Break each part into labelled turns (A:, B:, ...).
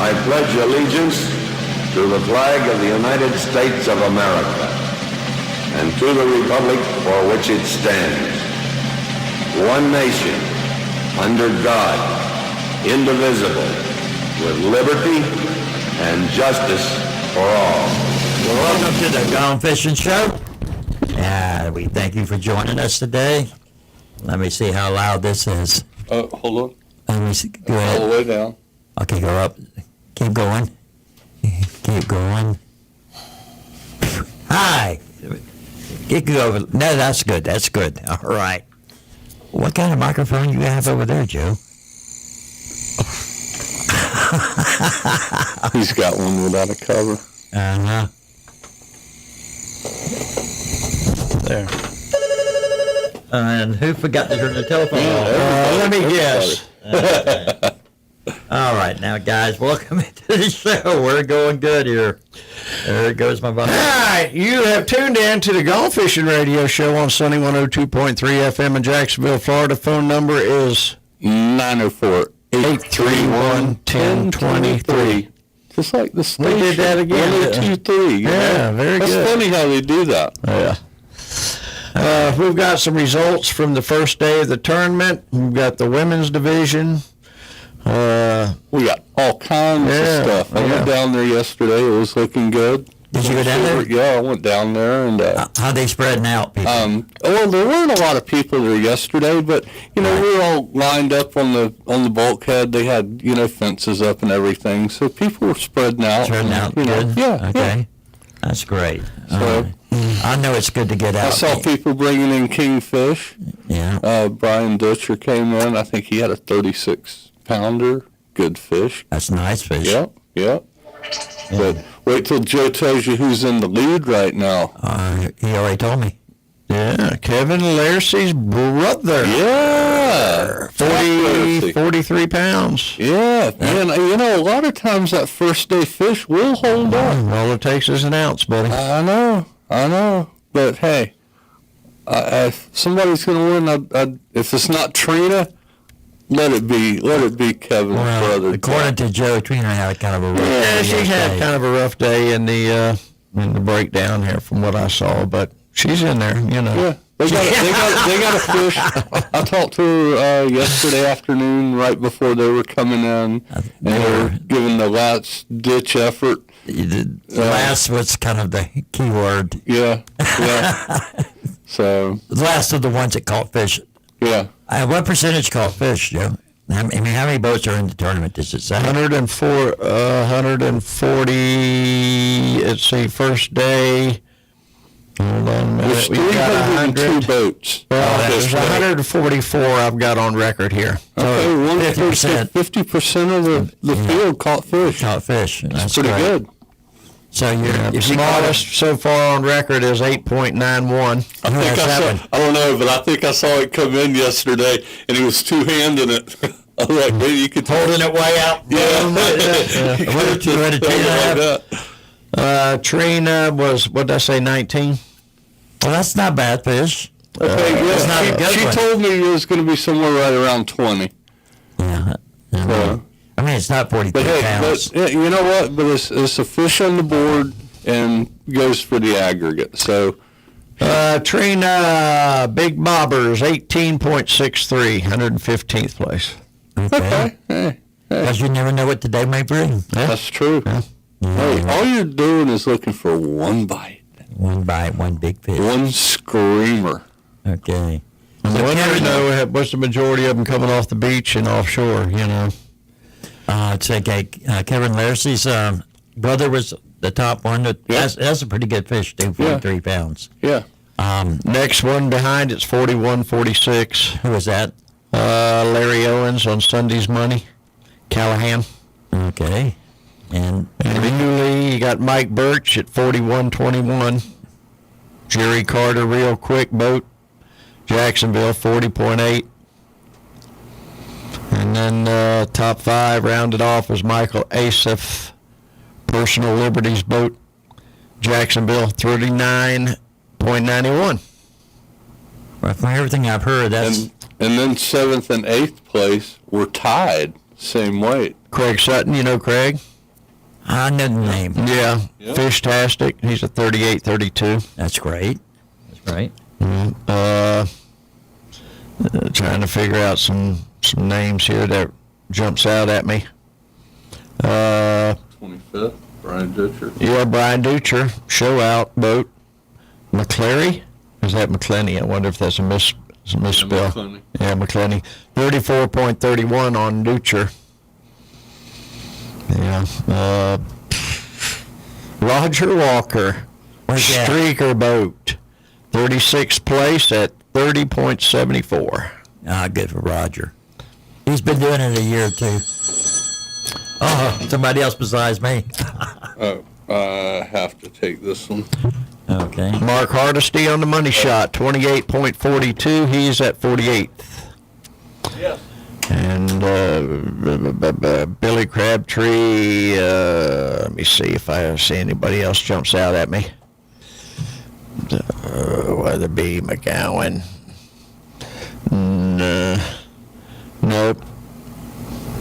A: I pledge allegiance to the flag of the United States of America and to the republic for which it stands, one nation, under God, indivisible, with liberty and justice for all.
B: Well, welcome to the Gone Fishing Show. We thank you for joining us today. Let me see how loud this is.
C: Hold on.
B: Let me see. Go ahead.
C: All the way down.
B: Okay, go up. Keep going. Keep going. Hi. Keep going. No, that's good. That's good. All right. What kind of microphone you have over there, Joe?
C: He's got one without a cover.
B: Uh-huh.
C: There.
B: And who forgot to turn the telephone off?
C: Let me guess.
B: All right, now, guys, welcome into the show. We're going good here. There goes my button.
D: All right, you have tuned in to the Gone Fishing Radio Show on Sunny 102.3 FM in Jacksonville, Florida. Phone number is 904-831-1023.
C: Just like the station.
D: We did that again.
C: 1023.
D: Yeah, very good.
C: That's funny how they do that.
D: Yeah. We've got some results from the first day of the tournament. We've got the women's division.
C: We got all kinds of stuff. I went down there yesterday. It was looking good.
B: Did you go down there?
C: Yeah, I went down there. And
B: how they spreading out, people?
C: well, there weren't a lot of people there yesterday, but we were all lined up on the bulkhead. They had fences up and everything, so people were spreading out.
B: Spreading out, good.
C: Yeah.
B: Okay,
C: yeah.
B: that's great.
C: So
B: I know it's good to get out.
C: I saw people bringing in kingfish.
B: Yeah.
C: Brian Dutcher came in. I think he had a 36-pounder. Good fish.
B: That's nice fish.
C: Yep. But wait till Joe tells you who's in the lead right now.
B: He already told me.
D: Yeah, Kevin Lacey's brother.
C: Yeah.
D: 43 pounds.
C: Yeah. Man, a lot of times that first day fish will hold on.
D: All it takes is an ounce, buddy.
C: I know. But hey, if somebody's going to win, if it's not Trina, let it be Kevin's brother.
B: According to Joe, Trina had kind of a rough day.
D: Yeah, she had kind of a rough day in the breakdown here from what I saw, but she's in there,
C: Yeah, they got a fish. I talked to her yesterday afternoon right before they were coming in, and they were giving the last ditch effort.
B: The last was kind of the key word.
C: Yeah. So
B: the last of the ones that caught fish.
C: Yeah.
B: What percentage caught fish, Joe? How many boats are in the tournament? Does it say?
D: 140. Let's see, first day. Hold on a minute.
C: There's 302 boats.
D: There's 144 I've got on record here.
C: Okay, 50% of the field caught fish. That's pretty good.
D: So your smallest so far on record is 8.91.
C: I don't know, but I think I saw it come in yesterday, and he was two-handing it. I was like, maybe you could
B: holding it way out.
C: Yeah.
B: What did Trina have?
D: Trina was, what did I say, 19?
B: Well, that's not bad fish.
C: Okay,
B: That's not a good
C: she
B: one.
C: told me it was going to be somewhere right around 20.
B: Yeah. I mean, it's not 43 pounds.
C: But you know what? But it's a fish on the board and goes for the aggregate. So,
D: Trina Big Bobbers 18.63, 115th place.
B: Okay.
C: Hey.
B: Because you never know what the day may bring.
C: That's true.
B: Yeah.
C: Hey, all you're doing is looking for one bite.
B: One bite, one big fish.
C: One screamer.
B: Okay.
D: And the winners, though, what's the majority of them coming off the beach and offshore,
B: It's okay. Kevin Lacey's brother was the top one. That's a pretty good fish, too, 43 pounds.
C: Yeah.
D: Next one behind, it's 41.46.
B: Who was that?
D: Larry Owens on Sunday's Money. Callahan.
B: Okay. And
D: newly, you got Mike Birch at 41.21. Jerry Carter, Real Quick Boat. Jacksonville, 40.8. And then top five rounded off was Michael Asif, Personal Liberties Boat, Jacksonville, 39.91.
B: Well, from everything I've heard, that's...
C: And then 7th and 8th place were tied, same weight.
D: Craig Sutton, you know Craig?
B: I know the name.
D: Yeah,
C: Yep.
D: Fish-tastic. He's a 38-32.
B: That's great. That's great.
D: Trying to figure out some names here that jumps out at me.
C: 25th, Brian Ditcher.
D: Yeah, Brian Dutcher, show out boat. McCleary? Is that McClenny? I wonder if that's a misspell.
C: McClenny.
D: Yeah, McClenny. 34.31 on Dutcher. Yeah. Roger Walker,
B: Where's that?
D: streaker boat. 36th place at 30.74.
B: Good for Roger. He's been doing it a year or two. Oh, somebody else besides me.
C: Oh, I have to take this one.
B: Okay.
D: Mark Hardesty on the money shot, 28.42. He's at 48th.
C: Yes.
D: And Billy Crabtree, let me see if I see anybody else jumps out at me. Weatherby, McGowan. Nope.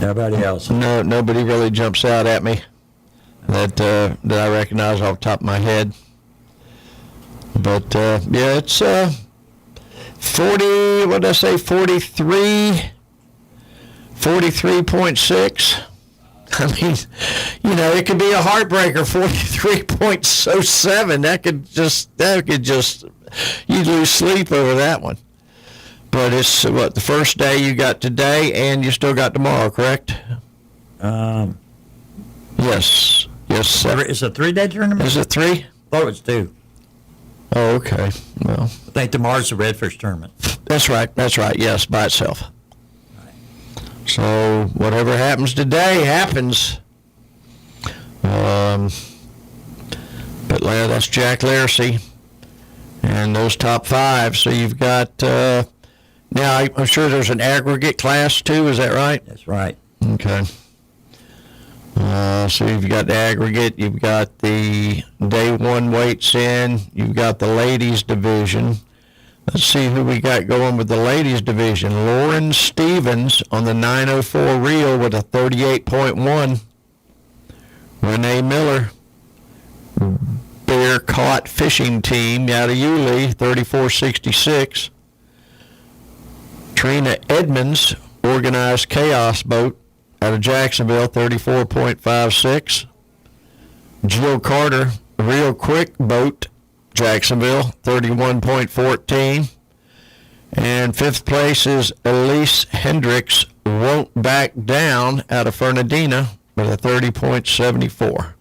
B: Nobody else.
D: No, nobody really jumps out at me that I recognize off the top of my head. But yeah, it's 40. What did I say? 43.6. I mean, it could be a heartbreaker. 43.07. That could just you'd lose sleep over that one. But it's the first day you got today, and you still got tomorrow, correct? Yes. Yes.
B: It's a 3-day tournament?
D: Is it 3?
B: thought it was 2.
D: Oh, okay. Well,
B: I think tomorrow's the Redfish tournament.
D: that's right. That's right. Yes, by itself. So whatever happens today happens. But that's Jack Larsey and those top 5. So you've got now I'm sure there's an aggregate class too. Is that right?
B: That's right.
D: Okay. So you've got the aggregate, you've got the day 1 weights in, you've got the ladies division. Let's see who we got going with the ladies division. Lauren Stevens on the 904 reel with a 38.1. Renee Miller, Bear Caught Fishing Team out of Yulee, 34.66. Trina Edmonds, Organized Chaos Boat, out of Jacksonville, 34.56. Jill Carter, Real Quick Boat, Jacksonville, 31.14. And 5th place is Elise Hendricks, Won't Back Down, out of Fernandina, with a 30.74.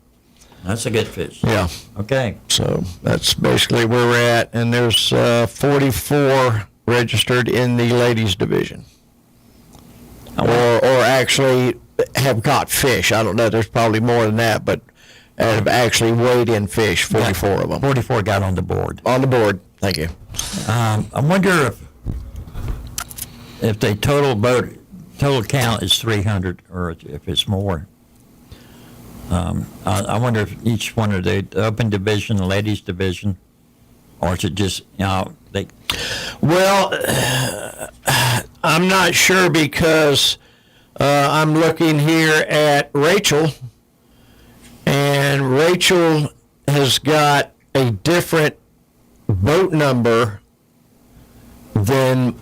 B: That's a good fish.
D: Yeah,
B: Okay.
D: so that's basically where we're at. And there's 44 registered in the ladies division. Or actually have caught fish. I don't know. There's probably more than that, but have actually weighed in fish. 44 of them
B: 44 got on the board.
D: on the board. Thank you.
B: I wonder if the total count is 300 or if it's more. I wonder if each one of the open division, the ladies division, or is it just they?
D: Well, I'm not sure because I'm looking here at Rachel, and Rachel has got a different boat number than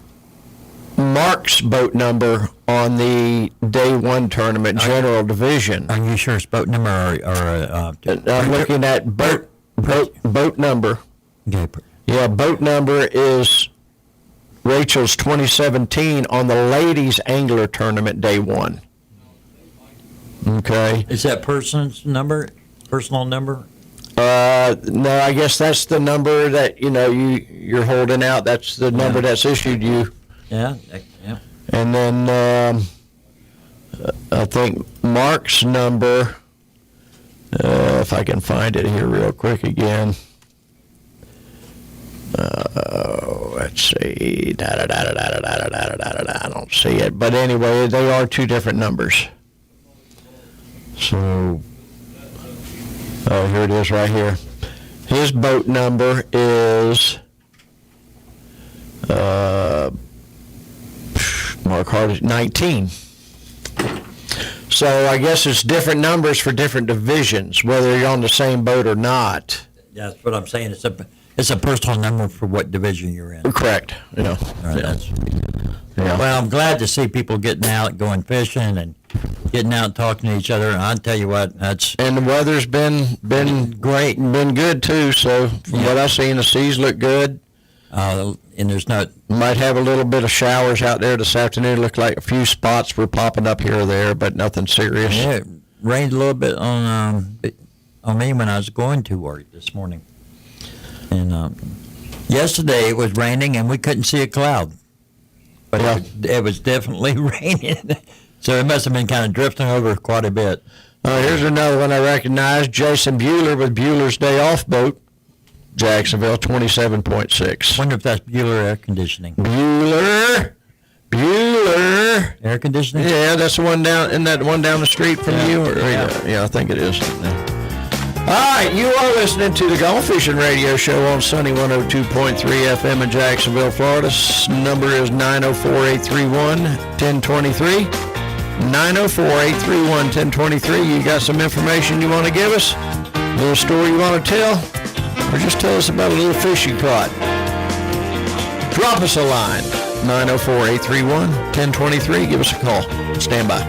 D: Mark's boat number on the day 1 tournament general division.
B: Are you sure it's boat number
D: I'm looking at boat number.
B: Okay.
D: Yeah, boat number is Rachel's 2017 on the ladies angler tournament day 1. Okay.
B: Is that personal number?
D: No, I guess that's the number that you're holding out. That's the number that's issued you.
B: Yeah. Yeah.
D: And then I think Mark's number, if I can find it here real quick again. Let's see. I don't see it. But anyway, they are 2 different numbers. So, here it is right here. His boat number is Mark Hart is 19. So I guess it's different numbers for different divisions, whether you're on the same boat or not.
B: Yeah, that's what I'm saying. It's a personal number for what division you're in.
D: Correct. Yeah.
B: All right,
D: Yeah.
B: Yeah. Well, I'm glad to see people getting out, going fishing, and getting out and talking to each other. And I'll tell you what,
D: And the weather's been
B: great.
D: been good too. So from what I've seen, the seas look good.
B: And there's not.
D: Might have a little bit of showers out there this afternoon. Look like a few spots were popping up here or there, but nothing serious.
B: Yeah, it rained a little bit on me when I was going to work this morning. And yesterday it was raining and we couldn't see a cloud. But it was definitely raining. So it must have been kind of drifting over quite a bit.
D: Here's another one I recognize. Jason Bueller with Bueller's Day Off Boat, Jacksonville, 27.6.
B: Wonder if that's Bueller Air Conditioning.
D: Bueller.
B: Air conditioning?
D: Yeah, that's the one down. Isn't that the one down the street from you? Yeah, I think it is. All right, you are listening to the Gone Fishing Radio Show on Sunny 102.3 FM in Jacksonville, Florida. Number is 904-831-1023. 904-831-1023. You got some information you want to give us? A little story you want to tell? Or just tell us about a little fish you caught? Drop us a line. 904-831-1023. Give us a call. Stand by.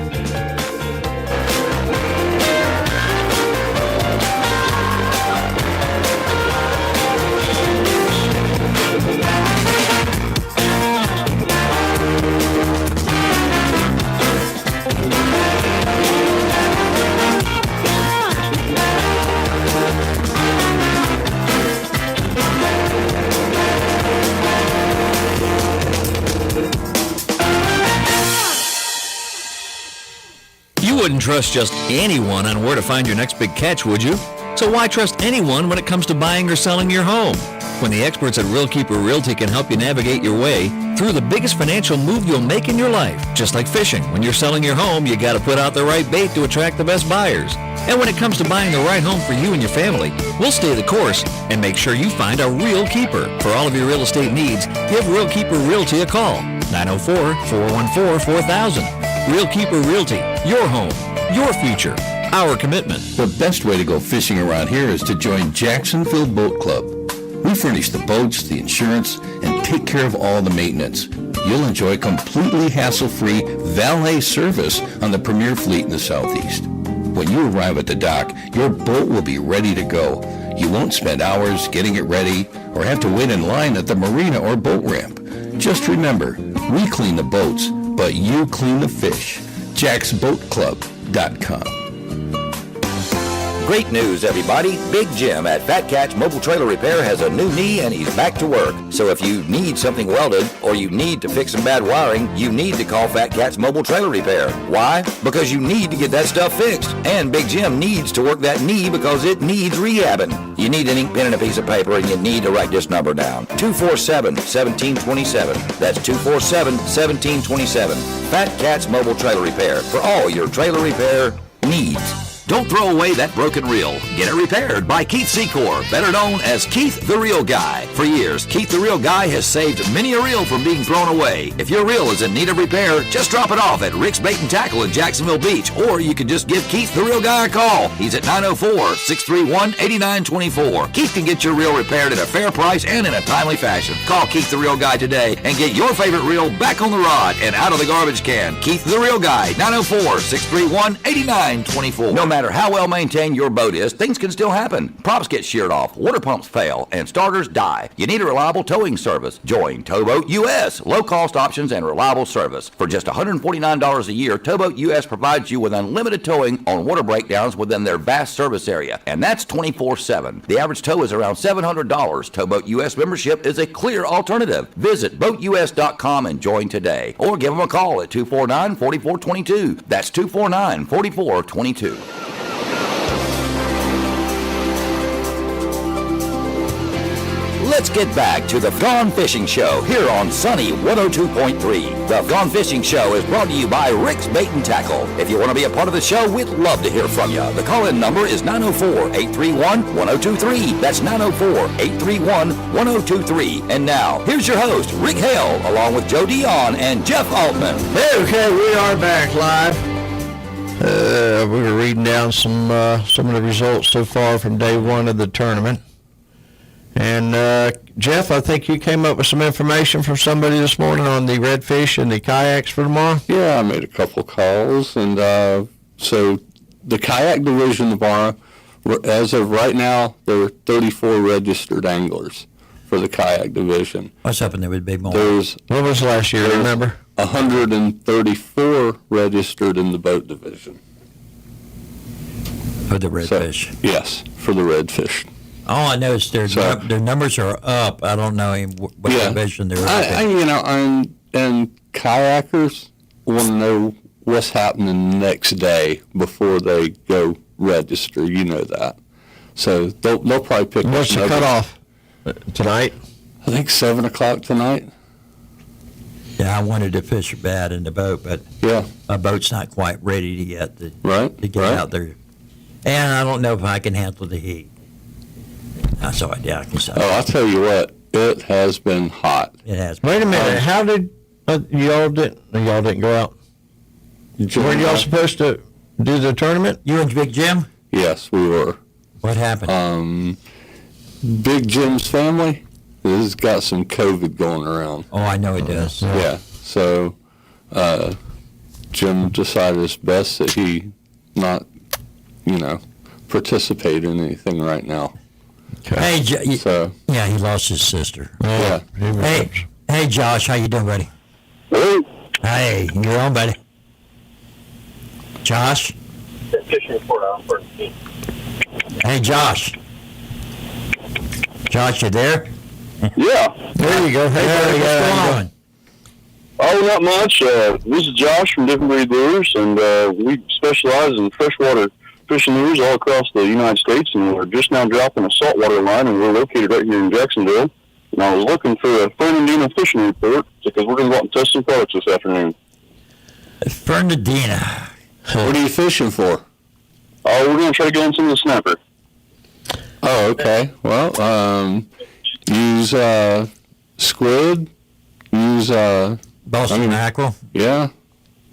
E: You wouldn't trust just anyone on where to find your next big catch, would you? So why trust anyone when it comes to buying or selling your home? When the experts at Real Keeper Realty can help you navigate your way through the biggest financial move you'll make in your life. Just like fishing, when you're selling your home, you got to put out the right bait to attract the best buyers. And when it comes to buying the right home for you and your family, we'll stay the course and make sure you find a real keeper. For all of your real estate needs, give Real Keeper Realty a call. 904-414-4000. Real Keeper Realty, your home, your future, our commitment.
F: The best way to go fishing around here is to join Jacksonville Boat Club. We furnish the boats, the insurance, and take care of all the maintenance. You'll enjoy completely hassle-free valet service on the premier fleet in the Southeast. When you arrive at the dock, your boat will be ready to go. You won't spend hours getting it ready or have to wait in line at the marina or boat ramp. Just remember, we clean the boats, but you clean the fish. JacksBoatClub.com.
G: Great news, everybody. Big Jim at Fat Cat's Mobile Trailer Repair has a new knee and he's back to work. So if you need something welded or you need to fix some bad wiring, you need to call Fat Cat's Mobile Trailer Repair. Why? Because you need to get that stuff fixed. And Big Jim needs to work that knee because it needs rehabbing. You need an ink pen and a piece of paper and you need to write this number down. 247-1727. That's 247-1727. Fat Cat's Mobile Trailer Repair for all your trailer repair needs. Don't throw away that broken reel. Get it repaired by Keith Secor, better known as Keith the Reel Guy. For years, Keith the Reel Guy has saved many a reel from being thrown away. If your reel is in need of repair, just drop it off at Rick's Bait and Tackle in Jacksonville Beach, or you can just give Keith the Reel Guy a call. He's at 904-631-8924. Keith can get your reel repaired at a fair price and in a timely fashion. Call Keith the Reel Guy today and get your favorite reel back on the rod and out of the garbage can. Keith the Reel Guy, 904-631-8924. No matter how well maintained your boat is, things can still happen. Props get sheared off, water pumps fail, and starters die. You need a reliable towing service. Join Towboat US. Low-cost options and reliable service. For just $149 a year, Towboat US provides you with unlimited towing on water breakdowns within their vast service area, and that's 24/7. The average tow is around $700. Towboat US membership is a clear alternative. Visit BoatUS.com and join today, or give them a call at 249-4422. That's 249-4422. Let's get back to the Gone Fishing Show here on Sunny 102.3. The Gone Fishing Show is brought to you by Rick's Bait and Tackle. If you want to be a part of the show, we'd love to hear from you. The call-in number is 904-831-1023. That's 904-831-1023. And now, here's your host, Rick Hale, along with Joe Dion and Jeff Altman.
D: Okay, we are back live. We were reading down some of the results so far from day one of the tournament. And Jeff, I think you came up with some information from somebody this morning on the redfish and the kayaks for tomorrow.
C: Yeah, I made a couple calls, and so the kayak division tomorrow, as of right now, there are 34 registered anglers for the kayak division.
B: What's up in there with Big Mo?
D: What was last year, remember?
C: 134 registered in the boat division.
B: For the redfish.
C: Yes, for the redfish.
B: All I know is their numbers are up. I don't know what division they're in.
C: And kayakers want to know what's happening the next day before they go register. You know that. So they'll probably pick up.
D: What's the cutoff? Tonight?
C: I think 7 o'clock tonight.
B: Yeah, I wanted to fish bad in the boat, but
C: Yeah.
B: my boat's not quite ready yet to get
C: Right.
B: out there. And I don't know if I can handle the heat. So I can stop.
C: Oh, I'll tell you what. It has been hot.
B: It has.
D: Wait a minute. How did y'all didn't go out? Were y'all supposed to do the tournament?
B: You and Big Jim?
C: Yes, we were.
B: What happened?
C: Big Jim's family has got some COVID going around.
B: Oh, I know he does.
C: Yeah. So Jim decided it's best that he not, participate in anything right now.
B: Hey,
C: So
B: yeah, he lost his sister.
C: yeah.
B: Hey, Josh, how you doing, buddy?
H: Hello.
B: Hey, you're on, buddy. Josh?
H: Fishing report on for
B: Hey, Josh. Josh, you there?
H: Yeah.
D: There you go. Hey,
B: Hey,
D: buddy,
B: what's
D: how you
B: going on?
H: Oh, not much. This is Josh from Different Breed Lures, and we specialize in freshwater fishing lures all across the United States, and we're just now dropping a saltwater line, and we're located right here in Jacksonville. And I was looking for a Fernandina fishing report because we're going to go out and test some products this afternoon.
B: Fernandina.
C: What are you fishing for?
H: Oh, we're going to try to get on some of the snapper.
C: Oh, okay. Well, use squid. Use
B: Boston mackerel.
C: yeah.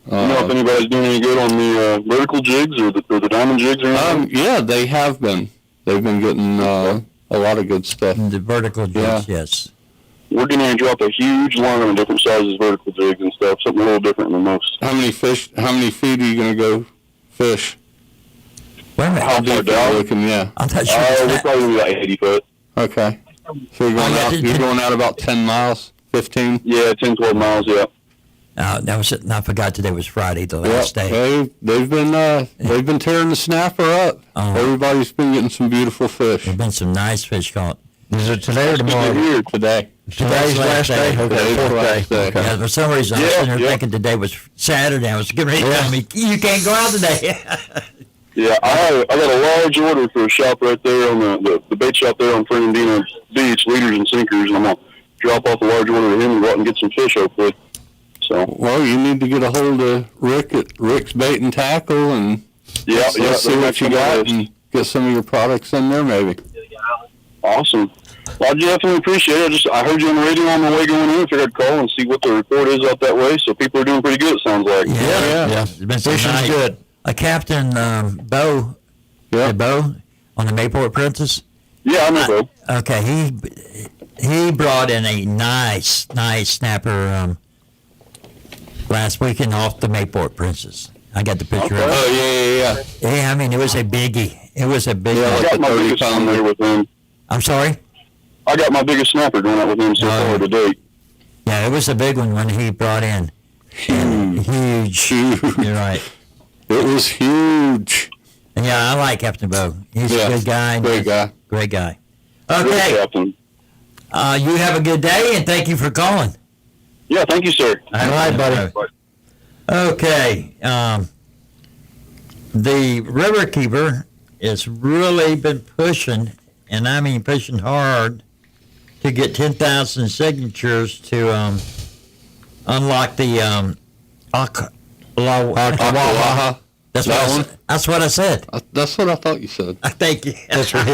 H: You know if anybody's doing any good on the vertical jigs or the diamond jigs or anything?
C: Yeah, they have been. They've been getting a lot of good stuff.
B: The vertical jigs, yes.
H: We're going to drop a huge line on different sizes vertical jigs and stuff, something a little different than most.
C: How many feet are you going to go fish?
B: Wait a minute.
H: How far down?
C: Looking, yeah.
B: I'm not sure.
H: We're probably like 80 foot.
C: Okay. So you're going out about 10 miles, 15?
H: Yeah, 10, 12 miles, yeah.
B: That was it. And I forgot today was Friday, the last day.
C: They've been tearing the snapper up. Everybody's been getting some beautiful fish.
B: There's been some nice fish caught.
D: Is it today or tomorrow?
C: Here today.
D: Today's last day. Okay,
C: Today's
D: fourth
C: last
D: day.
C: day.
B: Yeah, for some reason, I was sitting there thinking today was Saturday. I was getting ready to tell me, you can't go out today.
H: Yeah, I got a large order for a shop right there on the bait shop there on Fernandina Beach, Leaders and Sinkers, and I'm going to drop off a large order to him and go out and get some fish, hopefully. So.
C: Well, you need to get a hold of Rick at Rick's Bait and Tackle and let's see what you got and get some of your products in there, maybe.
H: Awesome. Well, I definitely appreciate it. I heard you on the radio on my way going in. I figured I'd call and see what the report is out that way. So people are doing pretty good, it sounds like.
B: Yeah. It's been some
D: Fishing's
B: nice.
D: good.
B: Captain Bo, Bo on the Mayport Princess.
H: Yeah, I know, bro.
B: Okay, he brought in a nice snapper last weekend off the Mayport Princess. I got the picture of it.
C: Oh, yeah.
B: Yeah, I mean, it was a biggie. It was a big
H: I
B: one.
H: got my biggest one there with him.
B: I'm sorry?
H: I got my biggest snapper going out with him so far to date.
B: Yeah, it was a big one when he brought in. Huge. You're right.
C: It was huge.
B: And yeah, I like Captain Bo. He's a good guy.
C: Great guy.
B: Great guy.
H: Good
B: Okay.
H: captain.
B: You have a good day, and thank you for calling.
H: Yeah, thank you, sir.
B: All right, buddy. Okay. The Riverkeeper has really been pushing, and I mean pushing hard, to get 10,000 signatures to unlock the
C: Akawaha.
B: That's what I said.
C: That's what I thought you said.
B: Thank you. That's right.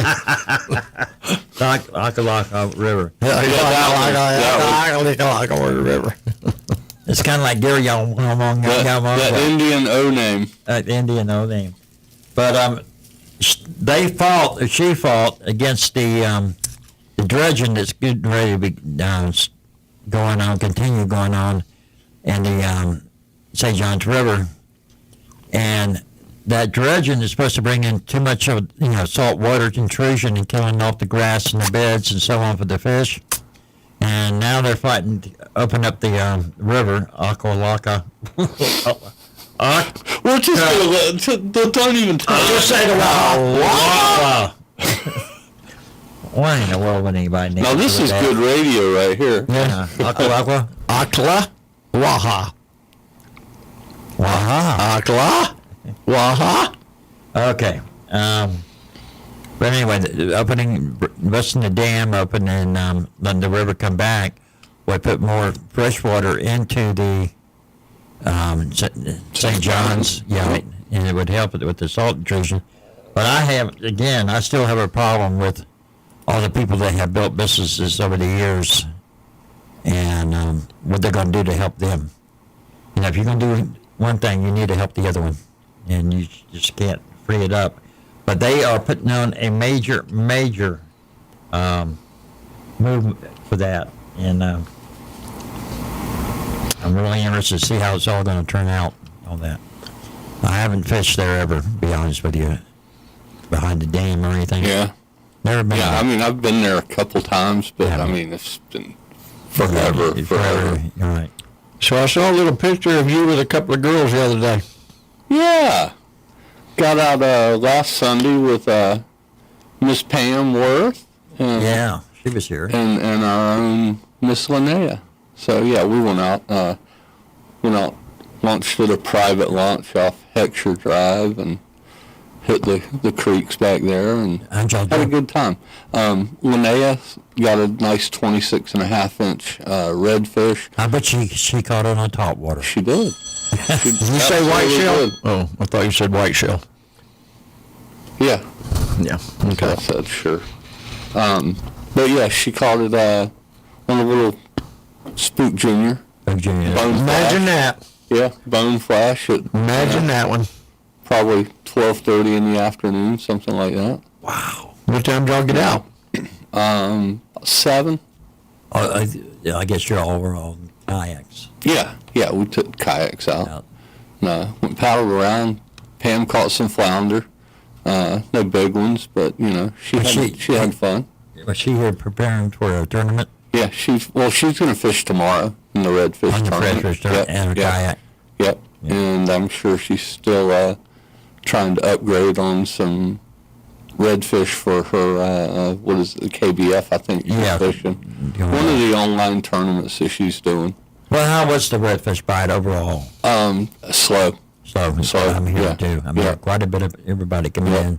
B: Akalaka River.
D: River.
B: It's kind of like Gary
C: That Indian O name.
B: Indian old name. But she fought against the dredging that's getting ready to be continue going on in the St. Johns River, and that dredging is supposed to bring in too much of salt water intrusion and killing off the grass and the beds and so on for the fish. And now they're fighting to open up the river, Akalaka.
C: We're just don't even talk.
B: Just say the wow. Why in the world would anybody name
C: Now this is
B: that?
C: good radio right here.
B: Yeah, Akalaka.
D: Akla, Waha.
B: Waha.
D: Akla, Waha.
B: Okay. But anyway, busting the dam open and letting the river come back would put more fresh water into the St. John's, and it would help with the salt intrusion. But I still have a problem with all the people that have built businesses over the years and what they're going to do to help them. If you're going to do one thing, you need to help the other one, and you just can't free it up. But they are putting on a major movement for that, and I'm really interested to see how it's all going to turn out on that. I haven't fished there ever, to be honest with you, behind the dam or anything.
C: Yeah.
B: Never been.
C: Yeah, I mean, I've been there a couple times, but
B: Yeah.
C: I mean, it's been forever.
B: You're right.
D: So I saw a little picture of you with a couple of girls the other day.
C: Yeah. Got out last Sunday with Miss Pam Worth. And,
B: Yeah, she was here.
C: And our own Miss Linnea. So, yeah, we went out, launched at a private launch off Heckscher Drive and hit the creeks back there and had a good time. Linnea got a nice 26.5-inch redfish.
B: I bet she caught it on top water.
C: She did.
D: Did you say white shell?
C: Did.
D: Oh, I thought you said white shell.
C: Yeah.
D: Yeah.
C: Okay. I said sure. But yeah, she caught it on a little Spook Junior. Bone
D: Imagine
C: flash.
D: that.
C: Yeah, bone flash at
D: Imagine that one.
C: probably 12:30 in the afternoon, something like that.
B: Wow.
D: What time did y'all get out?
C: 7.
B: I guess you're all on kayaks.
C: Yeah, we took kayaks out. No, went paddled around. Pam caught some flounder. No big ones, but she had fun.
B: Was she here preparing for a tournament?
C: Yeah, she's going to fish tomorrow in the redfish
B: On the
C: tournament.
B: redfish tournament and a kayak.
C: Yep. And I'm sure she's still trying to upgrade on some redfish for her, what is it, KBF, I think,
B: Yeah.
C: fishing. One of the online tournaments that she's doing.
B: Well, how was the redfish bite overall?
C: Slow.
B: So I'm here
C: yeah.
B: too. I mean, quite a bit of everybody coming in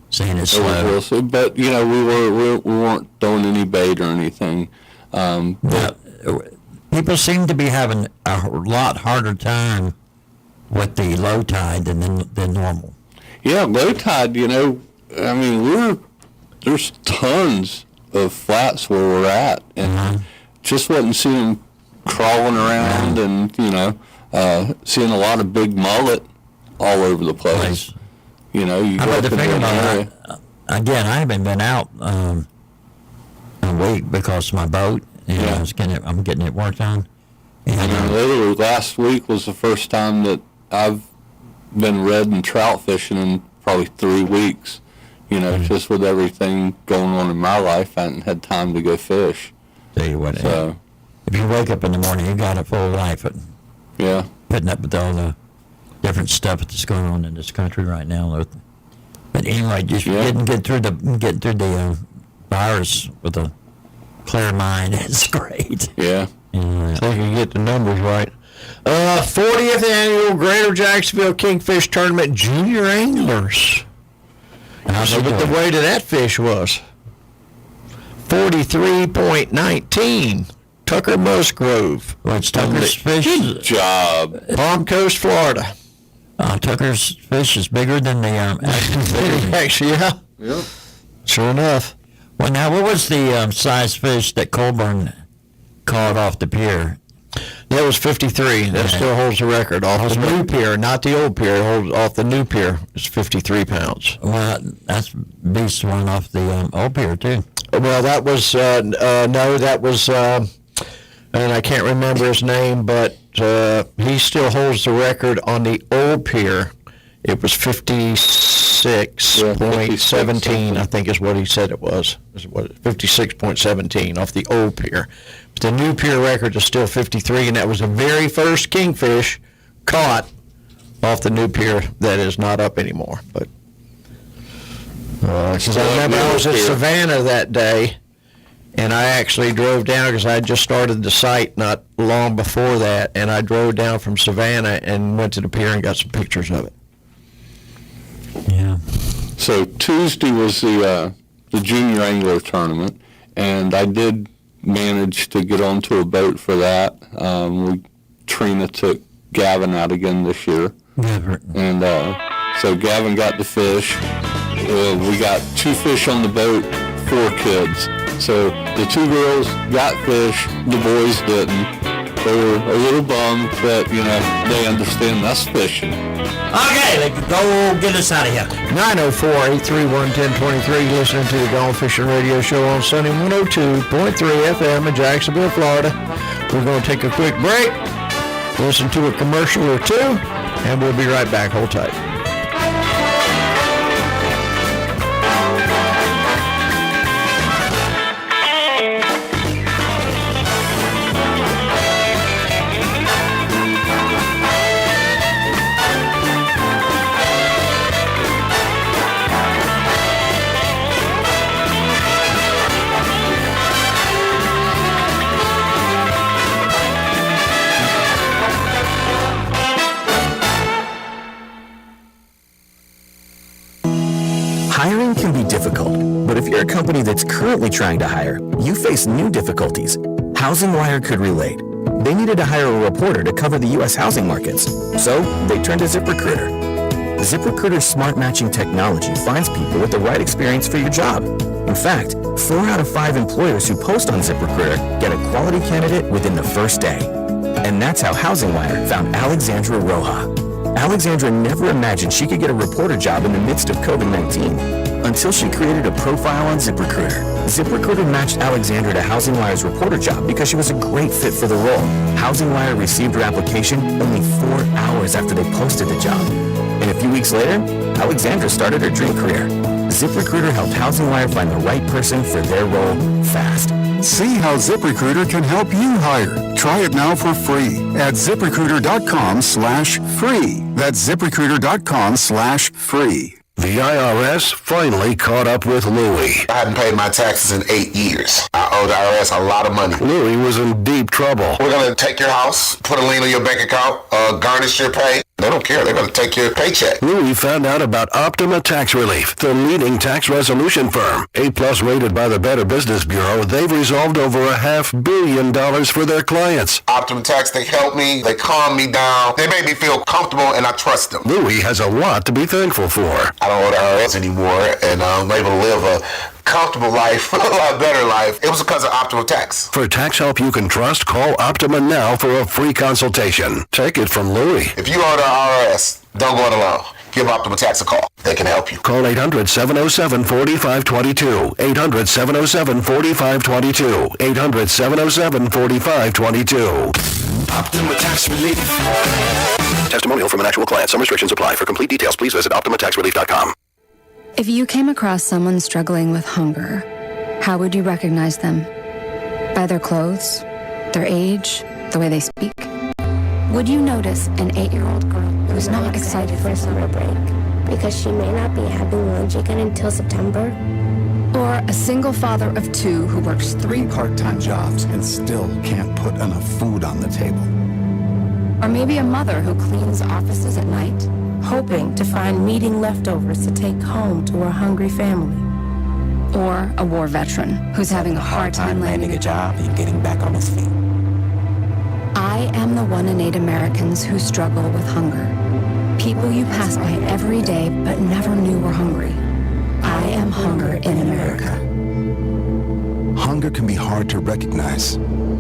B: saying it's
C: It was
B: slow.
C: real slow. But, we weren't throwing any bait or anything. But
B: People seem to be having a lot harder time with the low tide than normal.
C: yeah, low tide, I mean, there's tons of flats where we're at, and just wasn't seeing them crawling around, and seeing a lot of big mullet all over the place. You
B: How
C: go
B: about
C: up
B: the
C: in
B: thing
C: that
B: about
C: area.
B: again, I haven't been out a week because of my boat, and
C: Yeah.
B: I'm getting it worked on. And
C: I mean, literally last week was the first time that I've been red and trout fishing in probably 3 weeks. Just with everything going on in my life, I hadn't had time to go fish.
B: tell you what,
C: So,
B: if you wake up in the morning, you got a full life.
C: yeah.
B: Putting up with all the different stuff that's going on in this country right now. But anyway, just getting through the virus with a clear mind is great.
C: Yeah.
B: Yeah.
D: So you can get the numbers right. 40th annual Greater Jacksonville Kingfish Tournament Junior Anglers.
B: How's
D: So
B: it
D: what the
B: going?
D: weight of that fish was? 43.19. Tucker Musgrove,
B: Well, it's Tucker's fish.
C: Good job.
D: Palm Coast, Florida.
B: Tucker's fish is bigger than the
D: Actually, yeah.
C: Yeah.
D: Sure enough.
B: Well, now what was the size fish that Colburn caught off the pier?
D: That was 53. That still holds the record off the new pier, not the old pier. It holds off the new pier. It's 53 pounds.
B: Well, that's beast one off the old pier too.
D: Well, that was no, that was, and I can't remember his name, but he still holds the record on the old pier. It was 56.17, I think is what he said it was. 56.17 off the old pier. But the new pier record is still 53, and that was the very first kingfish caught off the new pier that is not up anymore. But because I remember I was at Savannah that day, and I actually drove down because I had just started the site not long before that, and I drove down from Savannah and went to the pier and got some pictures of it.
B: Yeah.
C: So Tuesday was the junior angler tournament, and I did manage to get onto a boat for that. Trina took Gavin out again this year, and so Gavin got the fish. We got 2 fish on the boat, 4 kids. So the 2 girls got fish, the boys didn't. They were a little bummed, but they understand that's fishing.
B: Okay, go get us out of here.
D: 904-831-1023, listening to the Gone Fishing Radio Show on Sunny 102.3 FM in Jacksonville, Florida. We're going to take a quick break, listen to a commercial or two, and we'll be right back. Hold tight.
I: Hiring can be difficult, but if you're a company that's currently trying to hire, you face new difficulties. HousingWire could relate. They needed to hire a reporter to cover the U.S. housing markets, so they turned to ZipRecruiter. ZipRecruiter's smart matching technology finds people with the right experience for your job. In fact, 4 out of 5 employers who post on ZipRecruiter get a quality candidate within the first day. And that's how HousingWire found Alexandra Roja. Alexandra never imagined she could get a reporter job in the midst of COVID-19 until she created a profile on ZipRecruiter. ZipRecruiter matched Alexandra to HousingWire's reporter job because she was a great fit for the role. HousingWire received her application only 4 hours after they posted the job. And a few weeks later, Alexandra started her dream career. ZipRecruiter helped HousingWire find the right person for their role fast.
J: See how ZipRecruiter can help you hire. Try it now for free at ZipRecruiter.com/free. That's ZipRecruiter.com/free.
A: The IRS finally caught up with Louie.
K: I hadn't paid my taxes in 8 years. I owe the IRS a lot of money.
A: Louie was in deep trouble.
K: We're going to take your house, put a lien on your bank account, garnish your pay. They don't care. They're going to take your paycheck.
A: Louie found out about Optima Tax Relief, the leading tax resolution firm. A+ rated by the Better Business Bureau, they've resolved over $500 million for their clients.
K: Optima Tax, they help me. They calm me down. They make me feel comfortable, and I trust them.
A: Louie has a lot to be thankful for.
K: I don't owe the IRS anymore, and I'm able to live a comfortable life, a lot better life. It was because of Optima Tax.
A: For tax help you can trust, call Optima now for a free consultation. Take it from Louie.
K: If you owe the IRS, don't go it alone. Give Optima Tax a call. They can help you.
A: Call 800-707-4522. 800-707-4522. 800-707-4522.
K: Optima Tax Relief.
A: Testimonial from an actual client. Some restrictions apply. For complete details, please visit OptimaTaxRelief.com.
L: If you came across someone struggling with hunger, how would you recognize them? By their clothes, their age, the way they speak? Would you notice an 8-year-old girl who's not excited for summer break
M: because she may not be having lunch again until September?
L: Or a single father of 2 who works 3
J: part-time jobs and still can't put enough food on the table?
L: Or maybe a mother who cleans offices at night,
M: hoping to find meeting leftovers to take home to her hungry family.
L: Or a war veteran who's having a hard time landing a job
N: and getting back on his feet.
L: I am the 1 in 8 Americans who struggle with hunger. People you pass by every day but never knew were hungry. I am hunger in America.
J: Hunger can be hard to recognize,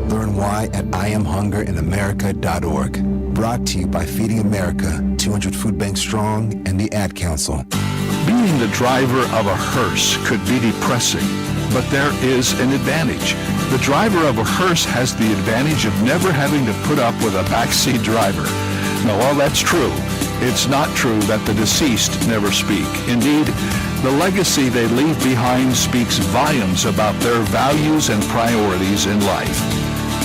N: Learn why at IamHungerInAmerica.org. Brought to you by Feeding America, 200 Food Banks Strong, and the Ad Council.
O: Being the driver of a hearse could be depressing, but there is an advantage. The driver of a hearse has the advantage of never having to put up with a backseat driver. Now, while that's true, it's not true that the deceased never speak. Indeed, the legacy they leave behind speaks volumes about their values and priorities in life.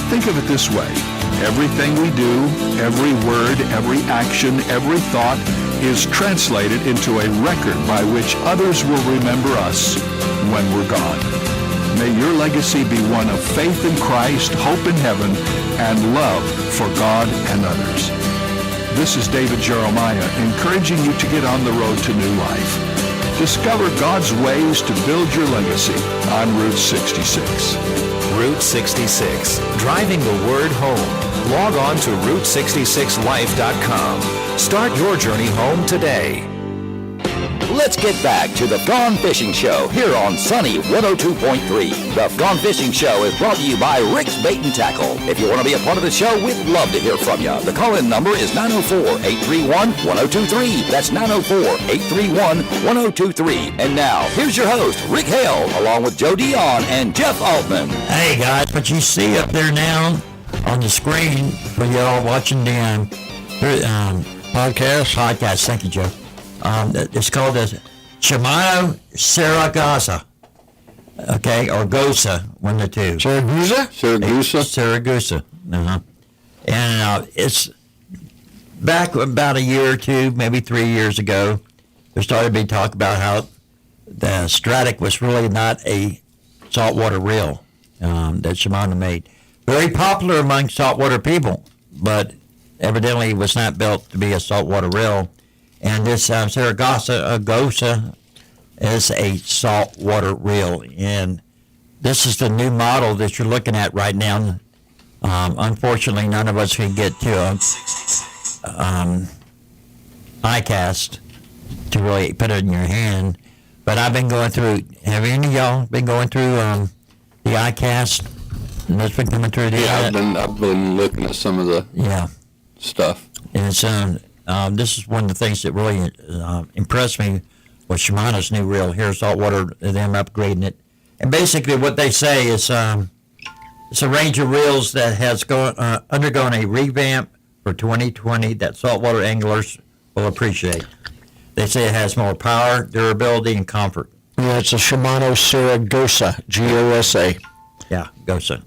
O: Think of it this way. Everything we do, every word, every action, every thought is translated into a record by which others will remember us when we're gone. May your legacy be one of faith in Christ, hope in heaven, and love for God and others. This is David Jeremiah, encouraging you to get on the road to new life. Discover God's ways to build your legacy on Route 66.
P: Route 66, driving the word home. Log on to Route66Life.com. Start your journey home today.
G: Let's get back to the Gone Fishing Show here on Sunny 102.3. The Gone Fishing Show is brought to you by Rick's Bait and Tackle. If you want to be a part of the show, we'd love to hear from you. The call-in number is 904-831-1023. That's 904-831-1023. And now, here's your host, Rick Hale, along with Joe Dion and Jeff Altman.
B: Hey, guys, what you see up there now on the screen for y'all watching the podcast. Thank you, Joe. It's called the Shimano Saragossa, okay, or Gosa, one of the two. Saragossa. Uh-huh. And it's back about a year or two, maybe 3 years ago, there started to be talk about how the Stratic was really not a saltwater reel that Shimano made. Very popular among saltwater people, but evidently was not built to be a saltwater reel. And this Gosa is a saltwater reel. And this is the new model that you're looking at right now. Unfortunately, none of us can get to iCast to really put it in your hand. But I've been going through, have any of y'all been going through the iCast? And that's been coming through the
C: I've been looking at some of the stuff.
B: And it's this is one of the things that really impressed me with Shimano's new reel here, saltwater, them upgrading it. And basically what they say is it's a range of reels that has undergone a revamp for 2020 that saltwater anglers will appreciate. They say it has more power, durability, and comfort.
D: Yeah, it's a Shimano Saragossa, G-O-S-A.
B: Yeah, Gosa.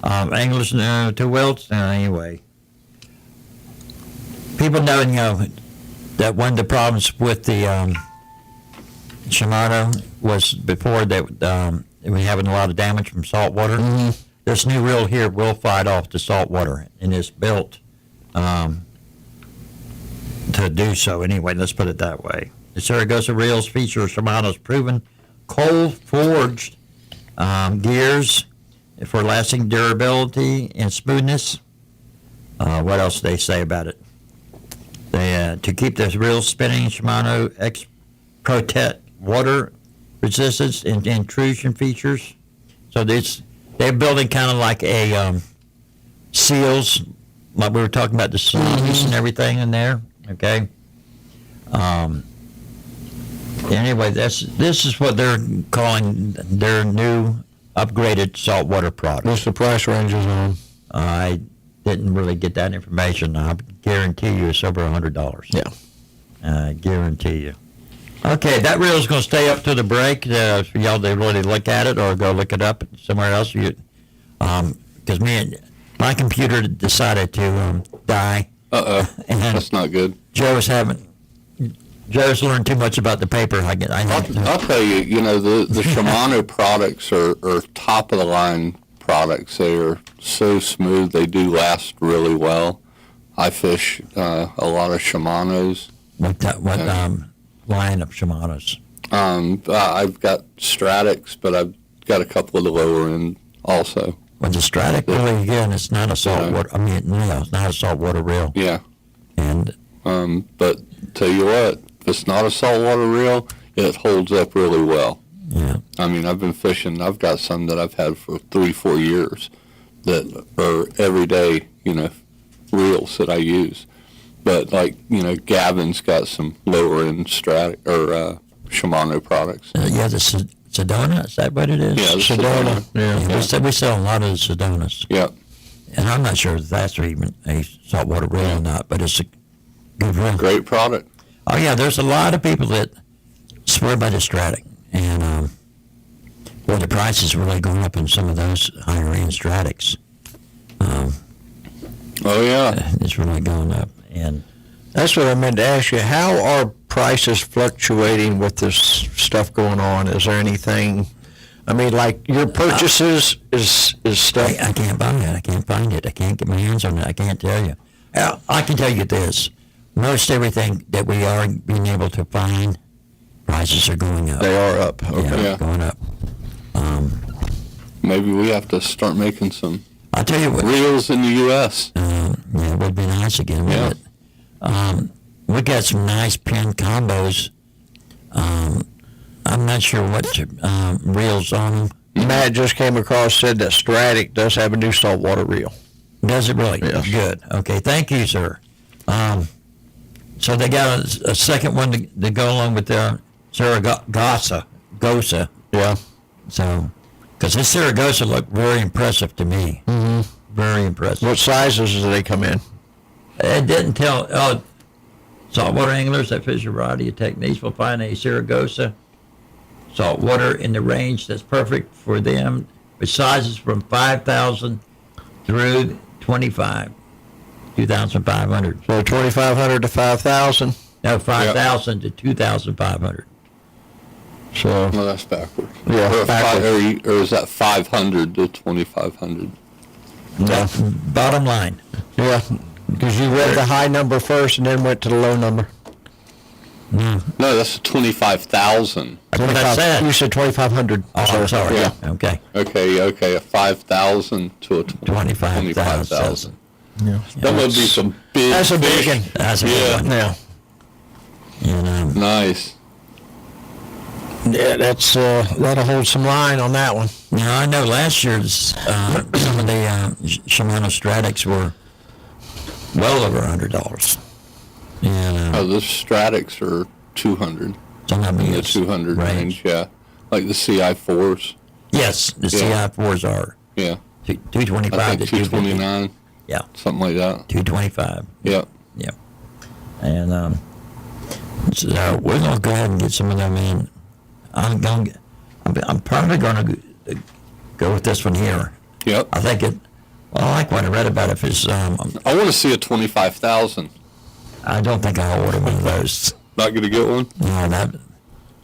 B: Anglers to welts, anyway. People know, that one of the problems with the Shimano was before that we were having a lot of damage from salt water. Mm-hmm. This new reel here will fight off the salt water, and it's built to do so anyway. Let's put it that way. The Saragossa reels feature Shimano's proven cold-forged gears for lasting durability and smoothness. What else do they say about it? They to keep the reels spinning, Shimano protect water resistance and intrusion features. So they're building kind of like a seals, like we were talking about the seals and everything in there. Okay. Anyway, this is what they're calling their new upgraded saltwater product.
D: What's the price ranges on?
B: I didn't really get that information. I guarantee you it's over $100.
D: Yeah.
B: I guarantee you. Okay, that reel is going to stay up to the break for y'all to really look at it or go look it up somewhere else. Because my computer decided to die.
C: Uh-oh. That's not good.
B: Joe's learned too much about the paper. I'll
C: tell you, the Shimano products are top of the line products. They are so smooth. They do last really well. I fish a lot of Shimanos.
B: What line of Shimanos?
C: I've got Stratics, but I've got a couple of the lower end also.
B: Well, the Stratic really, again, it's not a saltwater. It's not a saltwater reel.
C: Yeah.
B: And
C: but tell you what, if it's not a saltwater reel, it holds up really well.
B: Yeah.
C: I mean, I've been fishing. I've got some that I've had for 3-4 years, that are everyday, reels that I use. But like, Gavin's got some lower end Shimano products.
B: Yeah, the Sedona, is that what it is?
C: Yeah, the Sedona.
B: Yeah. We sell a lot of the Sedonas.
C: Yeah.
B: And I'm not sure if that's even a saltwater reel or not, but it's a good reel.
C: Great product.
B: Oh, yeah, there's a lot of people that swear by the Stratic. And, the price is really going up in some of those higher-end Stratics.
C: Oh, yeah.
B: It's really going up. And
D: that's what I meant to ask you. How are prices fluctuating with this stuff going on? Is there anything, like your purchases is stuff?
B: I can't buy it. I can't find it. I can't get my hands on it. I can't tell you. I can tell you this. Most everything that we are being able to find, prices are going up.
D: They are up. Okay.
B: Yeah, going up.
C: Maybe we have to start making some
B: I'll tell you what,
C: reels in the U.S.
B: Yeah, it would be nice again, wouldn't it? We got some nice pin combos. I'm not sure what reels on them.
D: Matt just came across, said that Stratic does have a new saltwater reel.
B: Does it really?
D: Yes.
B: Good. Okay, thank you, sir. So they got a second one to go along with their Saragossa.
D: Yeah.
B: So, because this Saragossa looked very impressive to me.
D: Mm-hmm.
B: Very impressive.
D: What sizes do they come in?
B: It didn't tell. Saltwater anglers that fish a variety of techniques will find a Saragossa saltwater in the range that's perfect for them, with sizes from 5,000 through 2,500.
D: So 2,500 to 5,000?
B: No, 5,000 to 2,500.
D: So
C: no, that's backwards.
D: Yeah,
C: or is that 500 to 2,500?
B: No. Bottom line.
D: Yeah, because you read the high number first and then went to the low number.
C: No, that's 25,000.
B: That's what I said.
D: You said 2,500.
B: Oh, I'm sorry.
C: Yeah.
B: Okay.
C: Okay, a 5,000 to a
B: 25,000.
D: Yeah.
C: That would be some big
D: That's a big
C: fish.
D: one.
B: That's a big one.
D: Yeah.
C: Nice.
D: Yeah, that's that'll hold some line on that one.
B: Now, I know last year's some of the Shimano Stratics were well over $100. And,
C: the Stratics are 200.
B: So not
C: in the 200 range, yeah. Like the CI4s.
B: Yes, the CI4s are.
C: Yeah.
B: 225
C: I
B: to
C: think 229.
B: Yeah.
C: Something like that.
B: 225.
C: Yeah.
B: Yeah. And so we're going to go ahead and get some of them in. I'm probably going to go with this one here.
C: Yep.
B: I think I like what I read about it. If it's,
C: I want to see a 25,000.
B: I don't think I'll order one of those.
C: Not going to get one?
B: No,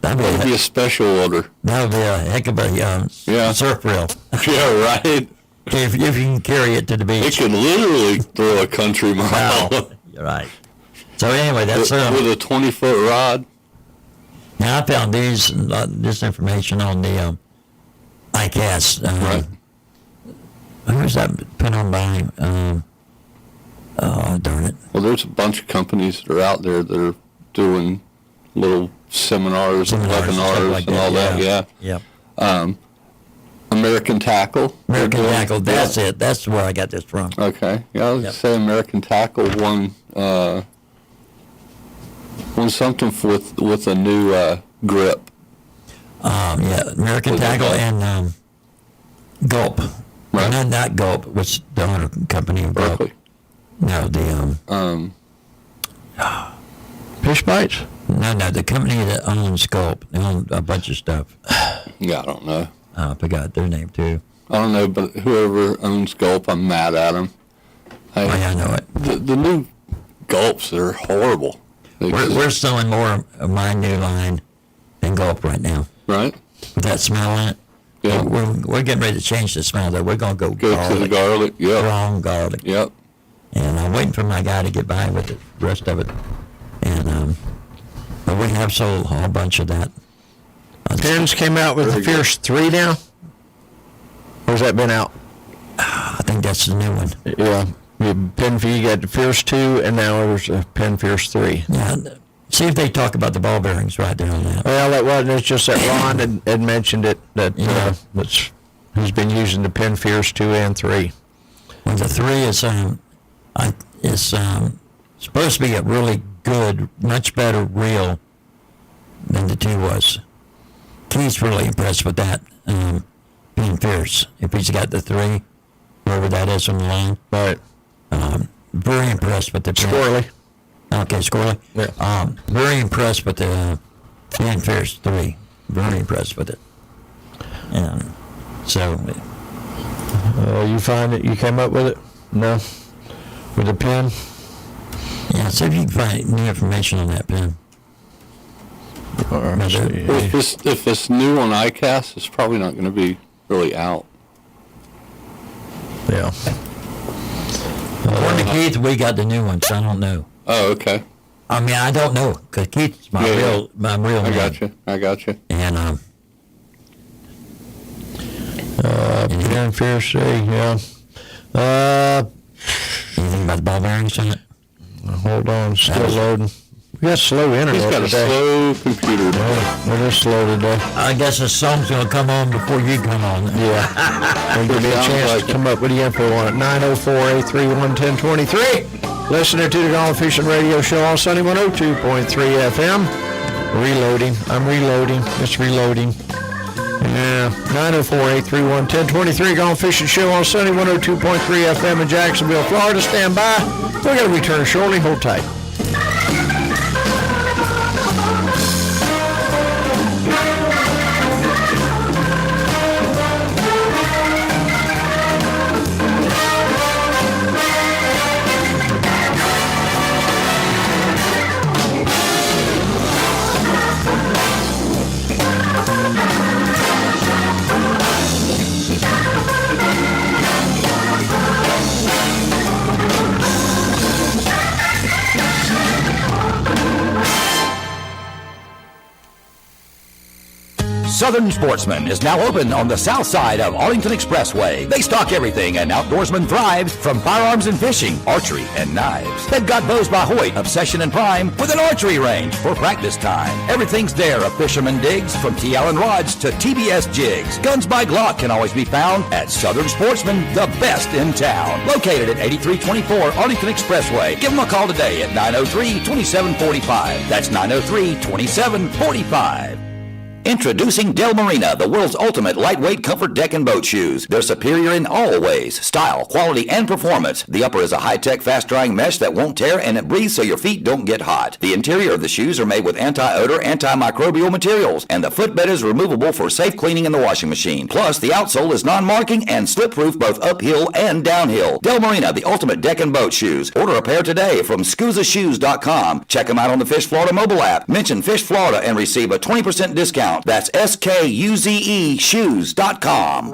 B: that'd
C: be a special order.
B: That would be a heck of a surf reel.
C: Yeah, right.
B: If you can carry it to the beach.
C: It can literally throw a country mile.
B: Wow. You're right. So anyway, that's
C: with a 20-foot rod.
B: Now I found this information on the ICAST.
C: Right.
B: Who's that put on by? Oh, darn it.
C: Well, there's a bunch of companies that are out there that are doing little seminars and webinars
B: like
C: and all that. Yeah.
B: Yeah.
C: American Tackle.
B: American Tackle. That's it. That's where I got this from.
C: Okay. Yeah, I was going to say American Tackle won something with a new grip.
B: Yeah, American Tackle and Gulp.
C: Right.
B: Not Gulp. What's the owner company of Gulp?
C: Berkeley.
B: No, the
D: Fish Bites?
B: No, the company that owns Gulp. They own a bunch of stuff.
C: Yeah, I don't know.
B: I forgot their name too.
C: I don't know, but whoever owns Gulp, I'm mad at them.
B: I know it.
C: The new Gulps are horrible.
B: We're selling more of my new line than Gulp right now.
C: Right.
B: With that smell on it.
C: Yeah.
B: We're getting ready to change the smell though. We're going to
C: go
B: garlic.
C: to the garlic. Yep.
B: Strong garlic.
C: Yep.
B: And I'm waiting for my guy to get by with the rest of it. And but we have sold a whole bunch of that.
D: Pins came out with the Fierce 3 now? Or has that been out?
B: I think that's the new one.
D: Yeah. Pin, you got the Fierce 2, and now there's a Pin Fierce 3.
B: Yeah. See if they talk about the ball bearings right there on that.
D: Well, that wasn't. It's just that Ron had mentioned it, that he's been using the Pin Fierce 2 and 3.
B: Well, the 3 is supposed to be a really good, much better reel than the 2 was. Keith's really impressed with that, being fierce. If he's got the 3, wherever that is on the line.
D: Right.
B: Very impressed with the
D: Squirrely.
B: Okay, Squirrely.
D: Yeah.
B: Very impressed with the being fierce 3. Very impressed with it. And so.
D: You find it? You came up with it? No. With a pen?
B: Yeah. See if you can find new information on that pen.
C: If it's new on ICAST, it's probably not going to be really out.
D: Yeah.
B: According to Keith, we got the new one, so I don't know.
C: Oh, okay.
B: I mean, I don't know, because Keith's my real name.
C: I got you.
B: And,
D: Pen Fierce, yeah.
B: Anything about the ball bearings on it?
D: Hold on, still loading. We got slow internet
C: He's got
D: today.
C: a slow computer.
D: We're just slow today.
B: I guess the song's going to come on before you come on.
D: Yeah. We'll give you a chance to come up with the info on it. 904-831-1023. Listening to the Gone Fishing Radio Show on Sunny 102.3 FM. Reloading. I'm reloading. It's reloading. Yeah. 904-831-1023. Gone Fishing Show on Sunny 102.3 FM in Jacksonville, Florida. Stand by. We're going to return shortly. Hold tight.
G: Southern Sportsman is now open on the south side of Arlington Expressway. They stock everything an outdoorsman thrives, from firearms and fishing, archery, and knives. They've got Bows by Hoyt, Obsession, and Prime with an archery range for practice time. Everything's there. A fisherman digs, from T. Allen rods to TBS jigs. Guns by Glock can always be found at Southern Sportsman, the best in town. Located at 8324 Arlington Expressway. Give them a call today at 903-2745. That's 903-2745. Introducing Del Marina, the world's ultimate lightweight comfort deck and boat shoes. They're superior in all ways: style, quality, and performance. The upper is a high-tech, fast-drying mesh that won't tear, and it breathes so your feet don't get hot. The interior of the shoes are made with anti-odor, antimicrobial materials, and the footbed is removable for safe cleaning in the washing machine. Plus, the outsole is non-marking and slip-proof both uphill and downhill. Del Marina, the ultimate deck and boat shoes. Order a pair today from ScusaShoes.com. Check them out on the Fish Florida mobile app. Mention Fish Florida and receive a 20% discount. That's SKUZE shoes.com.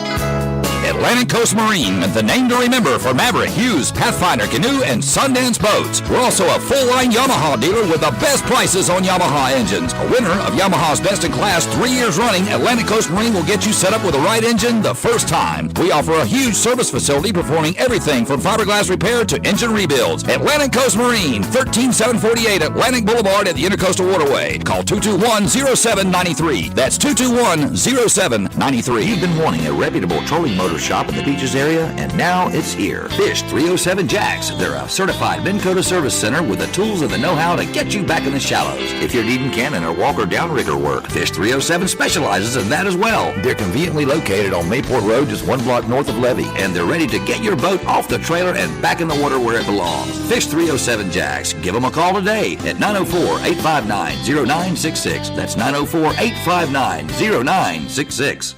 G: Atlantic Coast Marine, the name to remember for Maverick, Hughes, Pathfinder, Canoe, and Sundance boats. We're also a full-line Yamaha dealer with the best prices on Yamaha engines. A winner of Yamaha's Best in Class 3 years running, Atlantic Coast Marine will get you set up with the right engine the first time. We offer a huge service facility performing everything from fiberglass repair to engine rebuilds. Atlantic Coast Marine, 13748 Atlantic Boulevard at the Intercoastal Waterway. Call 221-0793. That's 221-0793. You've been wanting a reputable trolling motor shop in the Beaches area, and now it's here. Fish 307 Jacks. They're a certified Minn Kota service center with the tools and the know-how to get you back in the shallows. If you're needing cannon or walker downrigger work, Fish 307 specializes in that as well. They're conveniently located on Mayport Road, just 1 block north of Levee, and they're ready to get your boat off the trailer and back in the water where it belongs. Fish 307 Jacks. Give them a call today at 904-859-0966. That's 904-859-0966.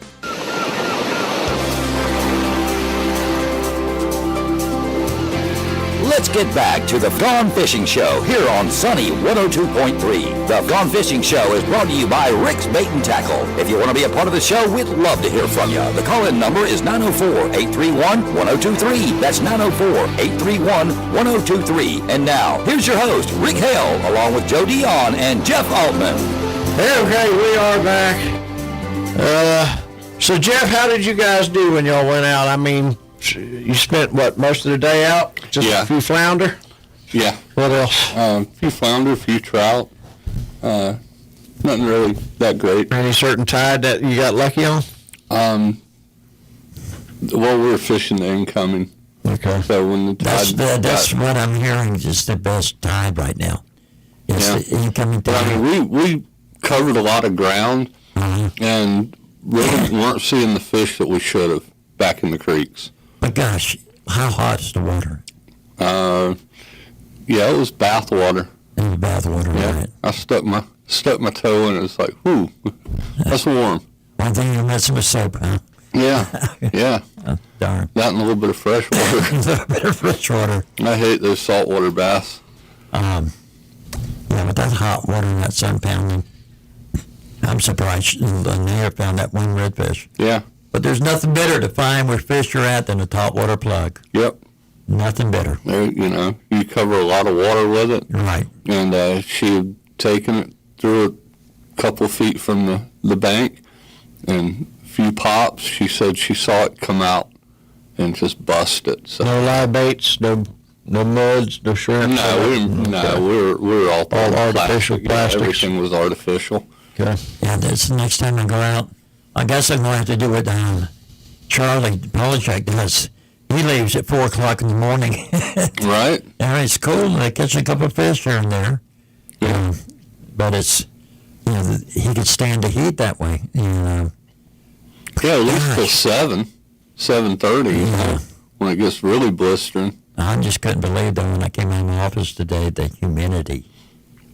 G: Let's get back to the Gone Fishing Show here on Sunny 102.3. The Gone Fishing Show is brought to you by Rick's Bait and Tackle. If you want to be a part of the show, we'd love to hear from you. The call-in number is 904-831-1023. That's 904-831-1023. And now, here's your host, Rick Hale, along with Joe Dion and Jeff Altman.
D: Okay, we are back. So, Jeff, how did you guys do when y'all went out? I mean, you spent, most of the day out? Just a few flounder?
C: Yeah.
D: What else?
C: A few flounder, a few trout. Nothing really that great.
D: Any certain tide that you got lucky on?
C: Well, we were fishing the incoming.
D: Okay.
C: So when the tide
B: That's what I'm hearing is the best tide right now. It's the incoming
C: But
B: tide.
C: I mean, we covered a lot of ground and really weren't seeing the fish that we should have back in the creeks.
B: But gosh, how hot is the water?
C: Yeah, it was bath water.
B: It was bath water, right?
C: I stuck my toe in it. It's like, whew, that's warm.
B: One thing you're messing with soap, huh?
C: Yeah, yeah.
B: Oh, darn.
C: That and a little bit of fresh water.
B: A little bit of fresh water.
C: I hate those saltwater baths.
B: Yeah, but that hot water and that sun pounding, I'm surprised I never found that one redfish.
C: Yeah.
B: But there's nothing better to find where fish are at than a top water plug.
C: Yep.
B: Nothing better.
C: There, you cover a lot of water with it.
B: Right.
C: And she had taken it through a couple feet from the bank, and a few pops. She said she saw it come out and just bust it. So.
D: No live baits, no muds, no shrimp.
C: We were all
D: artificial
C: plastic.
D: plastics.
C: Yeah, everything was artificial.
D: Okay.
B: Yeah, that's the next time I go out. I guess I'm going to have to do what Charlie Polachek does. He leaves at 4 o'clock in the morning.
C: Right.
B: And it's cool, and I catch a couple of fish here and there.
C: Yeah.
B: But it's, he could stand the heat that way.
C: Yeah, at least till 7:30, when it gets really blistering.
B: I just couldn't believe that when I came out of my office today, the humidity,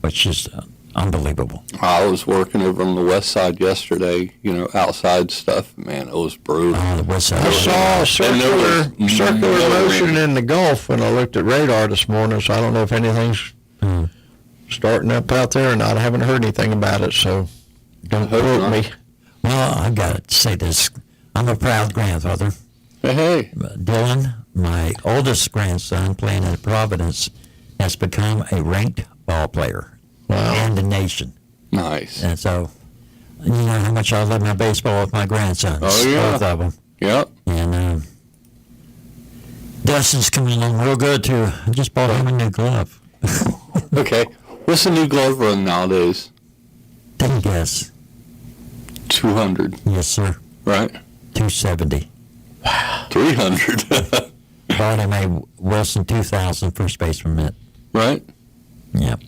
B: which is unbelievable.
C: I was working over on the west side yesterday, outside stuff. Man, it was brutal.
B: Oh, the west side.
D: I saw a circular motion in the Gulf when I looked at radar this morning, so I don't know if anything's starting up out there or not. I haven't heard anything about it, so don't quote me.
B: Well, I got to say this. I'm a proud grandfather.
C: Hey.
B: Dylan, my oldest grandson playing in Providence, has become a ranked ball player.
D: Wow.
B: In the nation.
C: Nice.
B: And so, you know how much I love my baseball with my grandsons.
C: Oh, yeah.
B: Both of them.
C: Yep.
B: And Dustin's coming along real good, too. I just bought him a new glove.
C: Okay. What's the new glove run nowadays?
B: Take a guess.
C: 200.
B: Yes, sir.
C: Right?
B: 270.
C: Wow. 300.
B: Bought him a Wilson 2000 first baseman mitt.
C: Right?
B: Yep.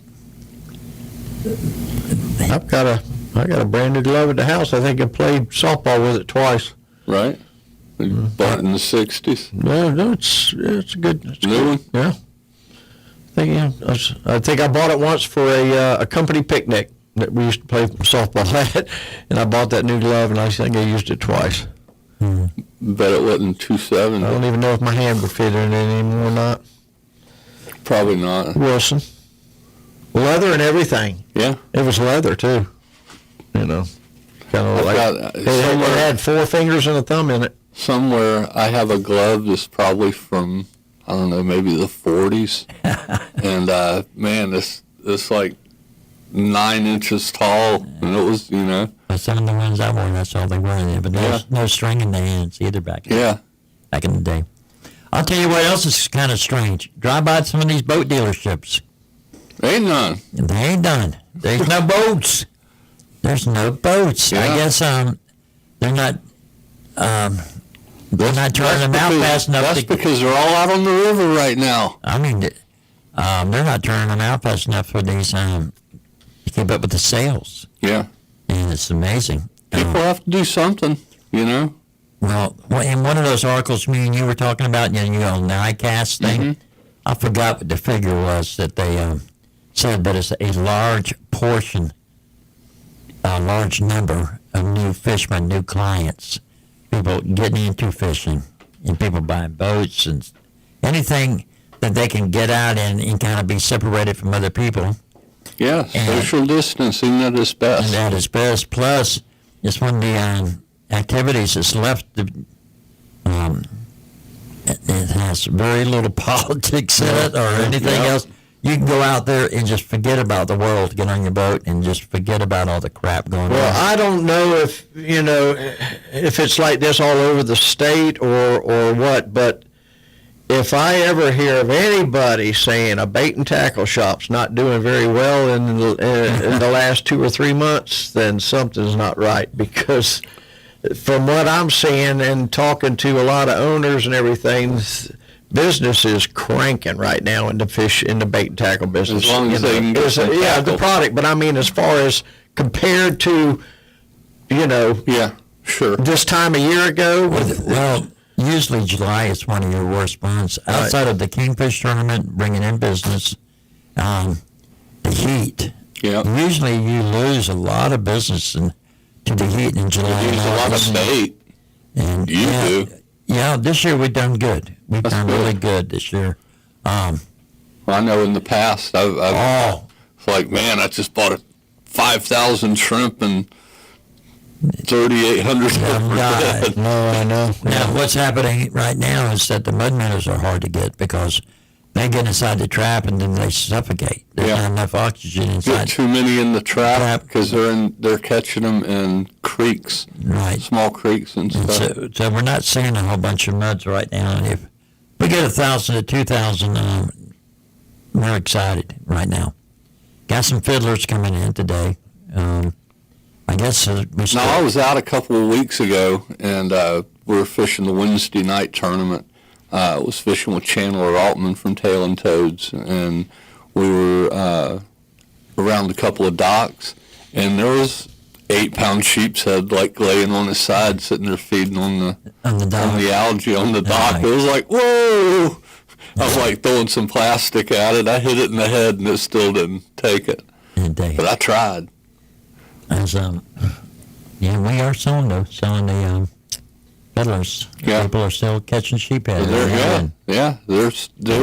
D: I got a brand new glove at the house. I think I played softball with it twice.
C: Right? Bought it in the 60s.
D: No, it's a good. It's
C: new
D: good.
C: one?
D: Yeah. I think I bought it once for a company picnic that we used to play softball at, and I bought that new glove, and I think I used it twice.
C: Bet it wasn't 270.
D: I don't even know if my hand would fit in it anymore or not.
C: Probably not.
D: Wilson. Leather and everything.
C: Yeah.
D: It was leather, too. Kind of like it had 4 fingers and a thumb in it.
C: Somewhere I have a glove that's probably from, I don't know, maybe the 40s. And, man, it's like 9 inches tall. And it was,
B: But some of the ones I wore, that's all they were in there. But no string in the hands either back in the day. I'll tell you what else is kind of strange. Drive by some of these boat dealerships.
C: Ain't none.
B: They ain't done. There's no boats. There's no boats.
C: Yeah.
B: I guess they're not turning them out fast enough.
C: That's because they're all out on the river right now.
B: I mean, they're not turning them out fast enough for these to keep up with the sales.
C: Yeah.
B: And it's amazing.
C: People have to do something,
B: Well, in one of those articles me and you were talking about, the NICAS thing, I forgot what the figure was that they said that it's a large portion, a large number of new fishermen, new clients, people getting into fishing, and people buying boats and anything that they can get out and kind of be separated from other people.
C: Yeah, social distancing at its best.
B: And at its best. Plus, it's one of the activities that's left. It has very little politics in it or anything else. You can go out there and just forget about the world, get on your boat, and just forget about all the crap going on.
D: Well, I don't know if it's like this all over the state or what, but if I ever hear of anybody saying a bait and tackle shop's not doing very well in the last 2 or 3 months, then something's not right. Because from what I'm seeing and talking to a lot of owners and everything, business is cranking right now in the bait and tackle business.
C: As long as they can get some
D: the
C: tackle.
D: product. But I mean, as far as compared to,
C: Yeah, sure.
D: this time a year ago.
B: Well, usually July is one of your worst months. Outside of the Kingfish tournament, bringing in business, the heat.
C: Yeah.
B: Usually you lose a lot of business to the heat in July.
C: They use a lot of bait.
B: And
C: You do.
B: Yeah, this year we've done good. We've done really good this year.
C: Well, I know in the past, it's like, man, I just bought 5,000 shrimp and 3,800.
D: No, I know.
B: Now, what's happening right now is that the mud minnows are hard to get because they get inside the trap and then they suffocate. There's not enough oxygen inside.
C: Get too many in the trap because they're catching them in creeks,
B: right?
C: Small creeks and stuff.
B: So we're not seeing a whole bunch of muds right now. And if we get 1,000 to 2,000, we're excited right now. Got some fiddlers coming in today. I guess we still...
C: No, I was out a couple of weeks ago, and we were fishing the Wednesday night tournament. I was fishing with Chandler Altman from Tail and Toads, and we were around a couple of docks, and there was 8-pound sheep's head like laying on his side, sitting there feeding on the algae on the dock. It was like, whoa! I was like throwing some plastic at it. I hit it in the head, and it still didn't take it. But I tried.
B: Yeah, we are selling the fiddlers.
C: Yeah.
B: People are still catching sheephead.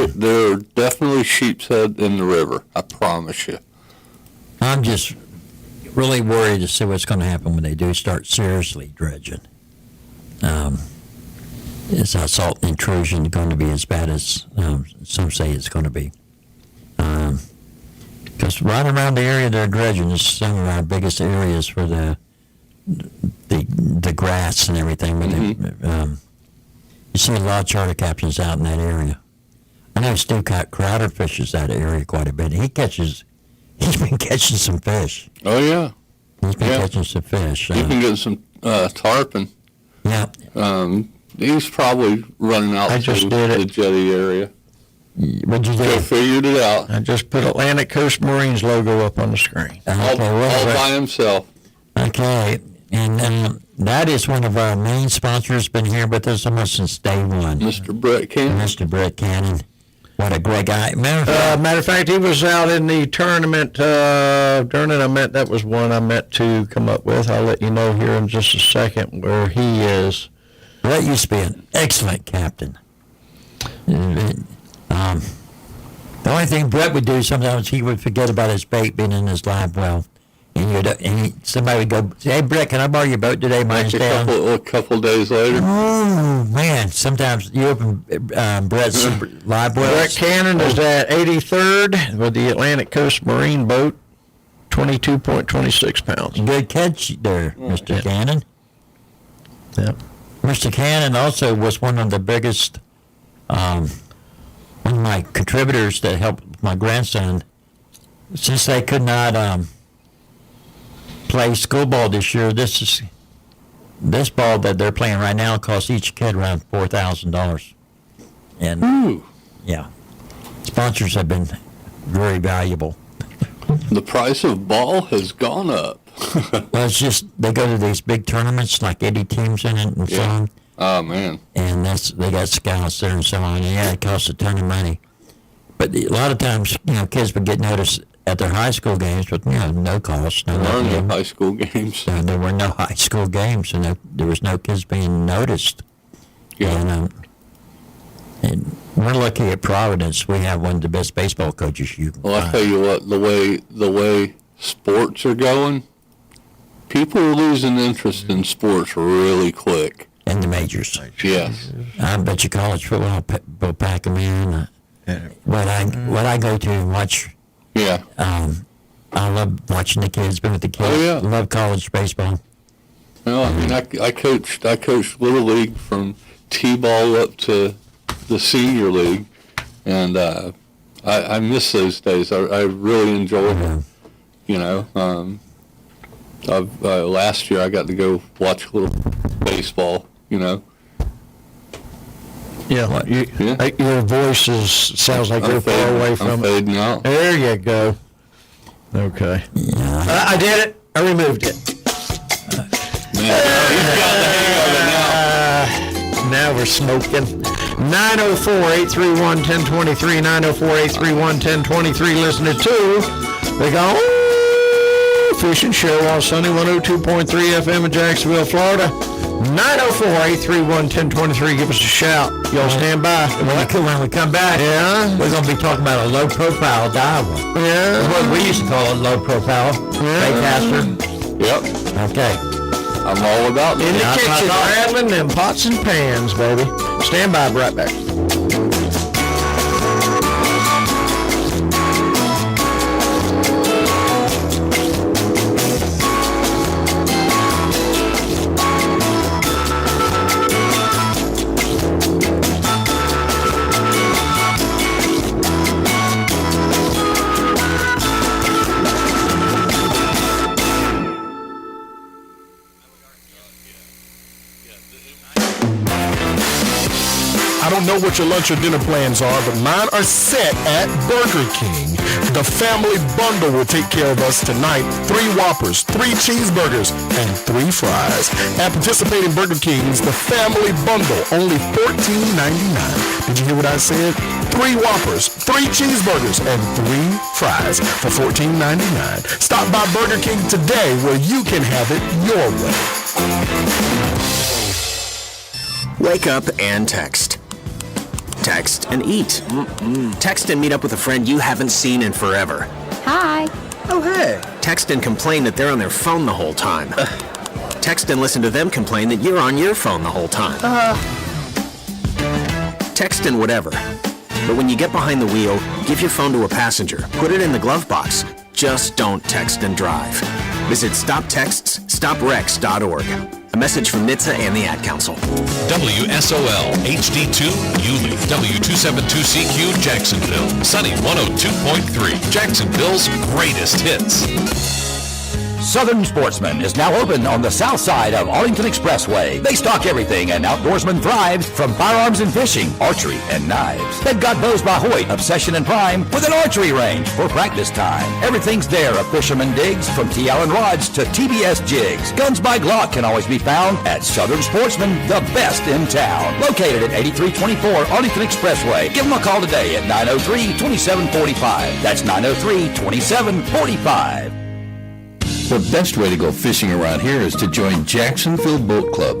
C: There are definitely sheep's head in the river. I promise you.
B: I'm just really worried to see what's going to happen when they do start seriously dredging. Is that salt intrusion going to be as bad as some say it's going to be? Because right around the area they're dredging is some of our biggest areas for the grass and everything. You see a lot of charter captains out in that area. I know Stu Crowder fishes that area quite a bit. He's been catching some fish.
C: Oh, yeah.
B: He's been catching some fish.
C: He's been getting some tarpon.
B: Yeah.
C: He's probably running out to the jetty area.
B: What'd you do?
C: I figured it out.
D: I just put Atlantic Coast Marines logo up on the screen.
C: All by himself.
B: Okay, and that is one of our main sponsors. Been here with us almost since day one.
C: Mr. Brett Cannon.
B: Mr. Brett Cannon. What a great guy.
D: Matter of fact, he was out in the tournament. That was one I meant to come up with. I'll let you know here in just a second where he is.
B: Brett used to be an excellent captain. The only thing Brett would do sometimes, he would forget about his bait being in his live well. And somebody would go, hey, Brett, can I borrow your boat today? Mine's down.
C: A couple days later.
B: Oh, man. Sometimes you open Brett's live wells.
D: Brett Cannon is at 83rd with the Atlantic Coast Marine boat, 22.26 pounds.
B: Good catch there, Mr. Cannon.
D: Yep.
B: Mr. Cannon also was one of the biggest, one of my contributors that helped my grandson. Since they could not play school ball this year, this ball that they're playing right now costs each kid around $4,000. And yeah, sponsors have been very valuable.
C: The price of ball has gone up.
B: Well, it's just they go to these big tournaments, like 80 teams in it and so on.
C: Oh, man.
B: And they got scouts there and so on. And yeah, it costs a ton of money. But a lot of times, kids would get noticed at their high school games, but no cost.
C: There were no high school games.
B: There were no high school games, and there was no kids being noticed.
C: Yeah.
B: And we're lucky at Providence. We have one of the best baseball coaches you can
C: Well, I
B: find.
C: tell you what, the way sports are going, people are losing interest in sports really quick.
B: And the majors.
C: Yes.
B: I bet you college football will pack them in. What I go to and watch.
C: Yeah.
B: I love watching the kids. Been with the kids.
C: Oh, yeah.
B: Love college baseball.
C: Well, I mean, I coached Little League from T-ball up to the senior league, and I miss those days. I really enjoyed them. Last year I got to go watch a little baseball.
D: Yeah. Your voice sounds like you're far away from it.
C: Fading out.
D: There you go. Okay.
B: Yeah.
D: I did it. I removed it.
C: Man, he's got the hang of it now.
D: Now we're smoking. 904-831-1023, 904-831-1023, listening to the Gone Fishing Show on Sunny 102.3 FM in Jacksonville, Florida. 904-831-1023, give us a shout. Y'all stand by.
B: When we come back, we're going to be talking about a low-profile diver.
D: Yeah.
B: What we used to call it low-profile. Baitcaster.
C: Yep.
B: Okay.
C: I'm all about it.
D: In the kitchen, rattling them pots and pans, baby. Stand by, be right back.
Q: I don't know what your lunch or dinner plans are, but mine are set at Burger King. The family bundle will take care of us tonight. 3 Whoppers, 3 cheeseburgers, and 3 fries. At participating Burger Kings, the family bundle, only $14.99. Did you hear what I said? 3 Whoppers, 3 cheeseburgers, and 3 fries for $14.99. Stop by Burger King today where you can have it your way.
I: Wake up and text. Text and eat. Text and meet up with a friend you haven't seen in forever.
L: Hi.
I: Oh, hey. Text and complain that they're on their phone the whole time. Text and listen to them complain that you're on your phone the whole time. Text and whatever. But when you get behind the wheel, give your phone to a passenger. Put it in the glove box. Just don't text and drive. Visit StopTextsStopWrecks.org. A message from NHTSA and the Ad Council.
R: WSOL HD2 Yulee, W272CQ Jacksonville, Sunny 102.3, Jacksonville's greatest hits.
G: Southern Sportsman is now open on the south side of Arlington Expressway. They stock everything an outdoorsman thrives, from firearms and fishing, archery, and knives. They've got bows by Hoyt, Obsession, and Prime with an archery range for practice time. Everything's there at Fisherman Digs, from T. Allen rods to TBS jigs. Guns by Glock can always be found at Southern Sportsman, the best in town. Located at 8324 Arlington Expressway. Give them a call today at 903-2745. That's 903-2745.
F: The best way to go fishing around here is to join Jacksonville Boat Club.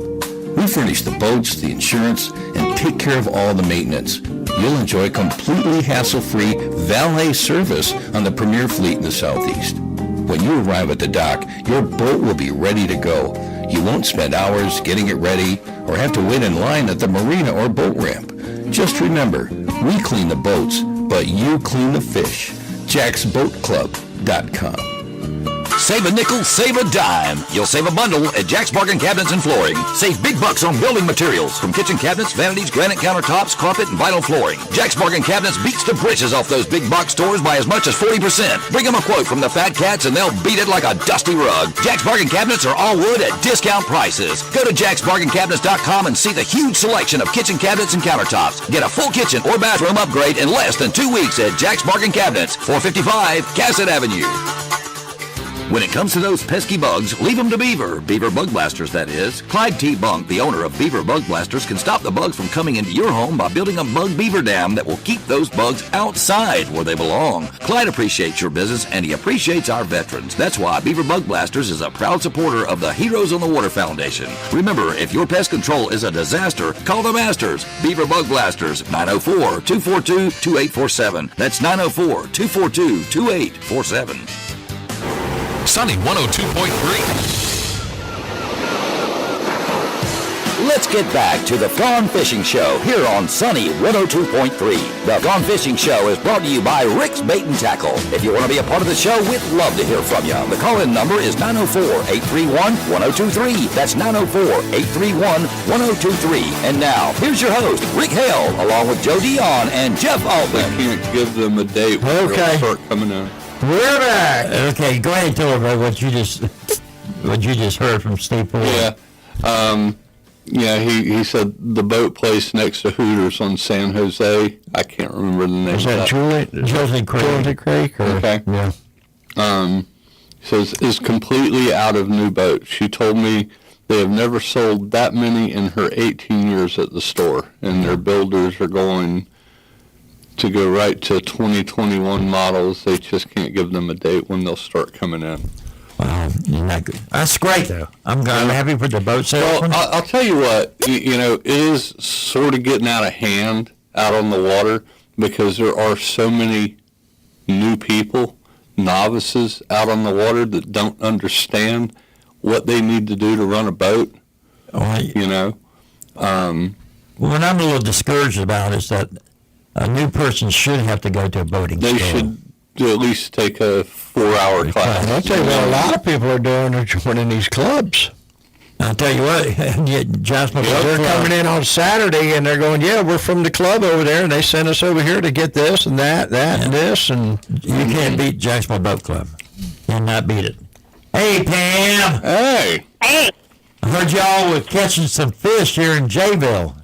F: We furnish the boats, the insurance, and take care of all the maintenance. You'll enjoy completely hassle-free valet service on the premier fleet in the Southeast. When you arrive at the dock, your boat will be ready to go. You won't spend hours getting it ready or have to wait in line at the marina or boat ramp. Just remember, we clean the boats, but you clean the fish. JacksBoatClub.com.
G: Save a nickel, save a dime. You'll save a bundle at Jack's Bargain Cabinets and Flooring. Save big bucks on building materials, from kitchen cabinets, vanities, granite countertops, carpet, and vinyl flooring. Jack's Bargain Cabinets beats the britches off those big box stores by as much as 40%. Bring them a quote from the Fat Cats and they'll beat it like a dusty rug. Jack's Bargain Cabinets are all wood at discount prices. Go to jacksbargaincabinets.com and see the huge selection of kitchen cabinets and countertops. Get a full kitchen or bathroom upgrade in less than 2 weeks at Jack's Bargain Cabinets, 455 Cassett Avenue. When it comes to those pesky bugs, leave them to Beaver. Beaver Bug Blasters, that is. Clyde T. Bunk, the owner of Beaver Bug Blasters, can stop the bugs from coming into your home by building a bug beaver dam that will keep those bugs outside where they belong. Clyde appreciates your business, and he appreciates our veterans. That's why Beaver Bug Blasters is a proud supporter of the Heroes on the Water Foundation. Remember, if your pest control is a disaster, call the masters. Beaver Bug Blasters, 904-242-2847. That's 904-242-2847.
R: Sunny 102.3.
G: Let's get back to the Gone Fishing Show here on Sunny 102.3. The Gone Fishing Show is brought to you by Rick's Bait and Tackle. If you want to be a part of the show, we'd love to hear from you. The call-in number is 904-831-1023. That's 904-831-1023. And now, here's your host, Rick Hale, along with Joe Dion and Jeff Altman.
C: I can't give them a date when they'll start coming in.
B: We're back. Okay, go ahead and tell everybody what you just heard from Steve Ford.
C: Yeah. Yeah, he said the boat place next to Hooters on San Jose. I can't remember the name.
D: Is that Josie Creek?
C: Okay.
D: Yeah.
C: Says is completely out of new boats. She told me they have never sold that many in her 18 years at the store, and their builders are going to go right to 2021 models. They just can't give them a date when they'll start coming in.
B: Wow, that's great though. I'm happy for the boat sale.
C: Well, I'll tell you what, it is sort of getting out of hand out on the water because there are so many new people, novices out on the water that don't understand what they need to do to run a boat.
B: What I'm a little discouraged about is that a new person should have to go to a boating school.
C: They should at least take a 4-hour class.
D: I'll tell you what a lot of people are doing are joining these clubs.
B: I'll tell you what, Jasper,
D: they're coming in on Saturday and they're going, yeah, we're from the club over there, and they sent us over here to get this and that and this. And
B: you can't beat Jacksonville Boat Club. Cannot beat it. Hey, Pam.
C: Hey.
S: Hey.
B: I heard y'all were catching some fish here in Jayville.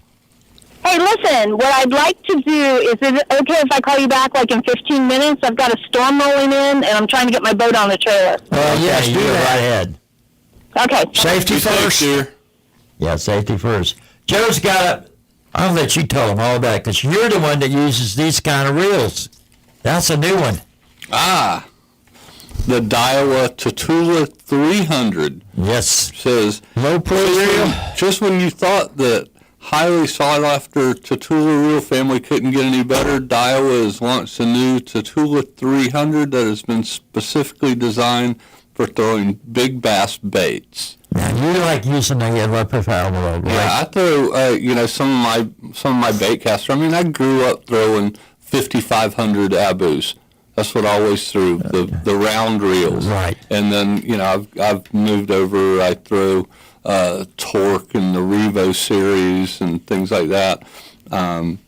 S: Hey, listen, what I'd like to do, is it okay if I call you back like in 15 minutes? I've got a storm rolling in, and I'm trying to get my boat on the trailer.
B: Yes, do that. Right ahead.
S: Okay.
B: Safety first. Yeah, safety first. Joe's got I'll let you tell him all about it, because you're the one that uses these kind of reels. That's a new one.
C: The Daiwa Tatula 300.
B: Yes.
C: Says,
D: low pro reel.
C: Just when you thought that highly sought-after Tatula reel family couldn't get any better, Daiwa has launched a new Tatula 300 that has been specifically designed for throwing big bass baits.
B: Now, you like using a low profile reel, right?
C: Yeah, I throw, some of my bait caster. I mean, I grew up throwing 5,500 Abus. That's what I always threw, the round reels.
B: Right.
C: And then, I've moved over. I throw Torque and the Revo series and things like that. But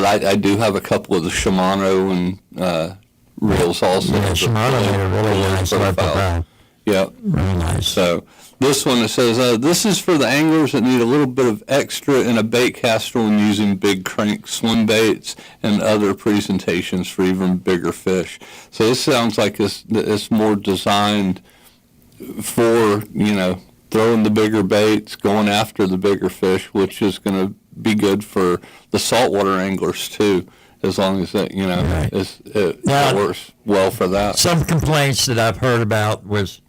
C: I do have a couple of the Shimano and reels also.
B: Yeah, Shimano made a really nice low profile.
C: Yeah.
B: Really nice.
C: So this one, it says, this is for the anglers that need a little bit of extra in a bait caster when using big crank swim baits and other presentations for even bigger fish. So this sounds like it's more designed for, throwing the bigger baits, going after the bigger fish, which is going to be good for the saltwater anglers too, as long as that,
B: Right.
C: it works well for that.
B: Some complaints that I've heard about was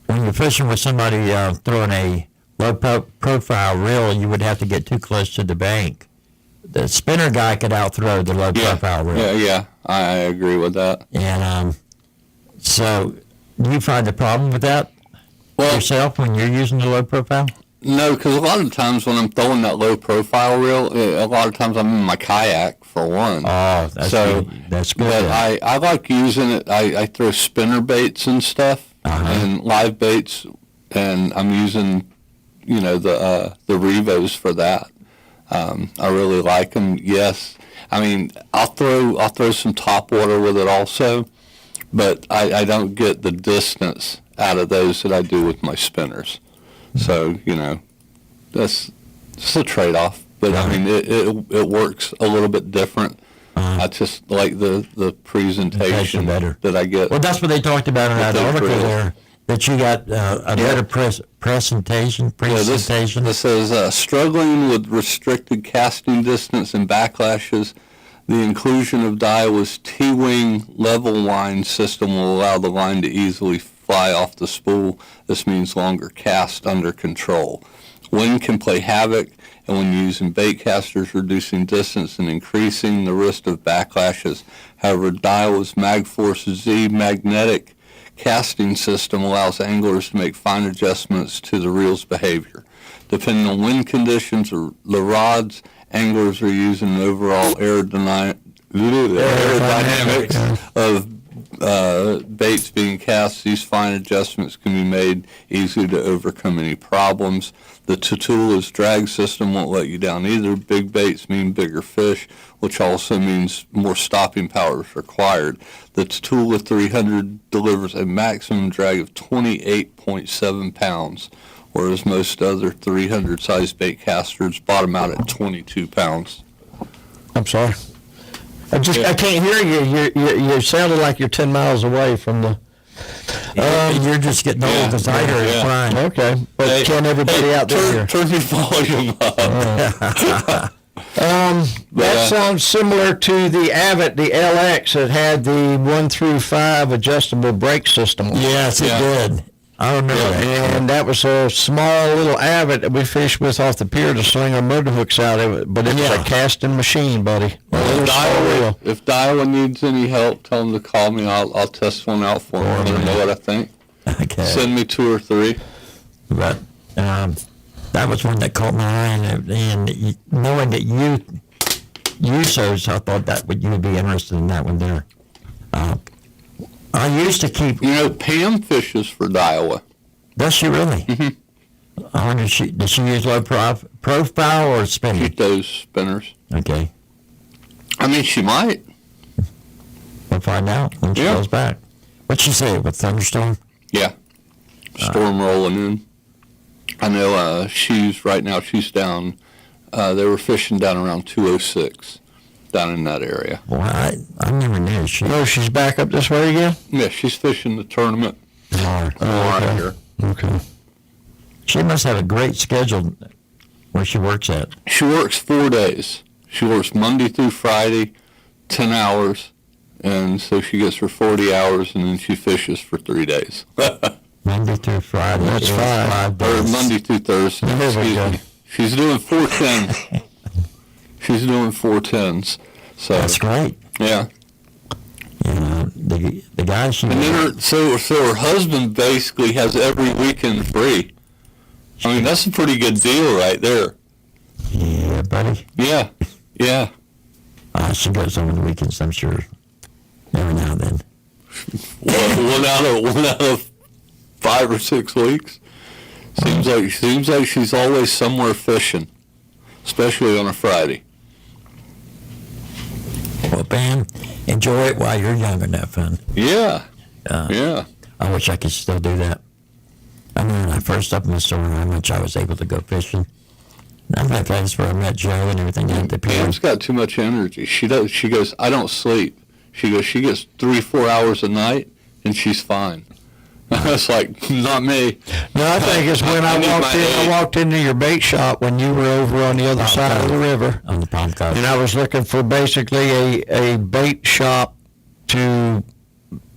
B: when you're fishing with somebody throwing a low profile reel, you would have to get too close to the bank. The spinner guy could outthrow the low profile reel.
C: Yeah, I agree with that.
B: And so you find a problem with that yourself when you're using the low profile?
C: No, because a lot of times when I'm throwing that low profile reel, a lot of times I'm in my kayak for one.
B: Oh, that's good. That's good.
C: But I like using it. I throw spinner baits and stuff and live baits, and I'm using, the Revos for that. I really like them. Yes, I mean I'll throw some top water with it also, but I don't get the distance out of those that I do with my spinners. So, that's just a trade-off. But, I mean, it works a little bit different. I just like the presentation that I get.
B: Well, that's what they talked about in that article there, that you got a better presentation.
C: Yeah, this says, struggling with restricted casting distance and backlashes, the inclusion of Daiwa's T-wing level line system will allow the line to easily fly off the spool. This means longer cast under control. Wind can play havoc, and when using bait casters, reducing distance and increasing the risk of backlashes. However, Daiwa's MagForce Z magnetic casting system allows anglers to make fine adjustments to the reel's behavior. Depending on wind conditions or the rods, anglers are using an overall aerodynamics of baits being cast. These fine adjustments can be made easily to overcome any problems. The Tatula's drag system won't let you down either. Big baits mean bigger fish, which also means more stopping power is required. The Tatula 300 delivers a maximum drag of 28.7 pounds, whereas most other 300 size bait casters bottom out at 22 pounds.
D: I'm sorry. I can't hear you. You sounded like you're 10 miles away from the.
B: You're just getting old because I hear it fine.
D: Okay, but can everybody out there hear?
C: Turn your volume up.
D: That sounds similar to the Avid, the LX, that had the 1 through 5 adjustable brake system.
B: Yes, it did. I remember that.
D: And that was a small little Avid that we fished with off the pier to sling our motor hooks out of it. But it was a casting machine, buddy.
C: If Daiwa needs any help, tell them to call me. I'll test one out for them. Let them know what I think.
B: Okay.
C: Send me 2 or 3.
B: But that was one that caught my eye, and knowing that you those, I thought that you would be interested in that one there. I used to keep.
C: Pam fishes for Daiwa.
B: Does she really? Mm-hmm. I wonder, does she use low profile or spinning?
C: She does spinners.
B: Okay.
C: I mean, she might.
B: We'll find out when she goes back. What'd she say, with thunderstorm?
C: Yeah. Storm rolling in. I know she's down, they were fishing down around 206, down in that area.
B: Well, I never knew.
D: She's back up this way again?
C: Yeah, she's fishing the tournament.
B: Okay.
C: Here.
D: Okay.
B: She must have a great schedule where she works at.
C: She works 4 days. She works Monday through Friday, 10 hours, and so she gets her 40 hours, and then she fishes for 3 days.
B: Monday through Friday.
D: That's 5
C: days. Or Monday through Thursday. Excuse me. She's doing 410s. She's doing 410s. So
B: that's great.
C: Yeah.
B: The guy she.
C: And then so her husband basically has every weekend free. I mean, that's a pretty good deal right there.
B: Yeah, buddy.
C: Yeah. Yeah.
B: She goes over the weekends, I'm sure. Every now and then.
C: one out of 5 or 6 weeks. Seems like she's always somewhere fishing, especially on a Friday.
B: Well, Ben, enjoy it while you're young enough, son.
C: Yeah. Yeah.
B: I wish I could still do that. I mean, when I first opened the store, how much I was able to go fishing. I'm like that's where I met Joe and everything at the pier.
C: Pam's got too much energy. She goes, I don't sleep. She gets 3-4 hours a night, and she's fine. It's like, not me.
D: No, I think it's when I walked into your bait shop when you were over on the other side of the river.
B: On the Palm Coast.
D: And I was looking for basically a bait shop to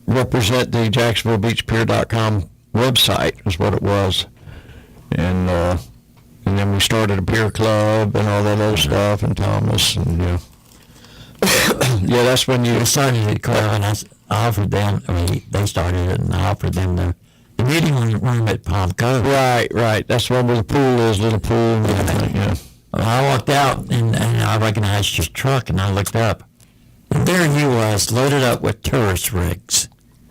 D: represent the JacksonvilleBeachPier.com website is what it was. And then we started a beer club and all that other stuff, and Thomas, and yeah, that's when you
B: started it, Carl, and I offered them. I mean, they started it, and I offered them the meeting room at Palm Cove.
D: Right. That's where the pool is, little pool and everything. Yeah.
B: Well, I walked out and I recognized your truck, and I looked up, and there he was, loaded up with tourist rigs.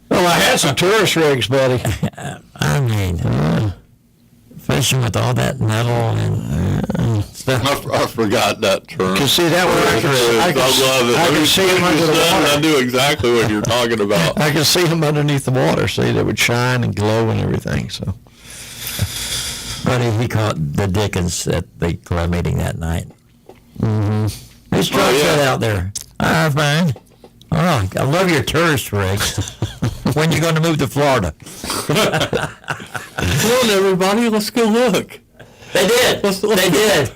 D: Well, I had some tourist rigs, buddy.
B: I mean, fishing with all that metal and stuff.
C: I forgot that term.
D: You see that one? I can see him under the water.
C: I knew exactly what you're talking about.
D: I can see him underneath the water. See, they would shine and glow and everything. So,
B: buddy, he caught the Dickens at the club meeting that night.
D: Mm-hmm.
B: His truck set out there. All right, fine. Oh, I love your tourist rigs. When you going to move to Florida?
C: Come on, everybody, let's go look.
B: They did. They did.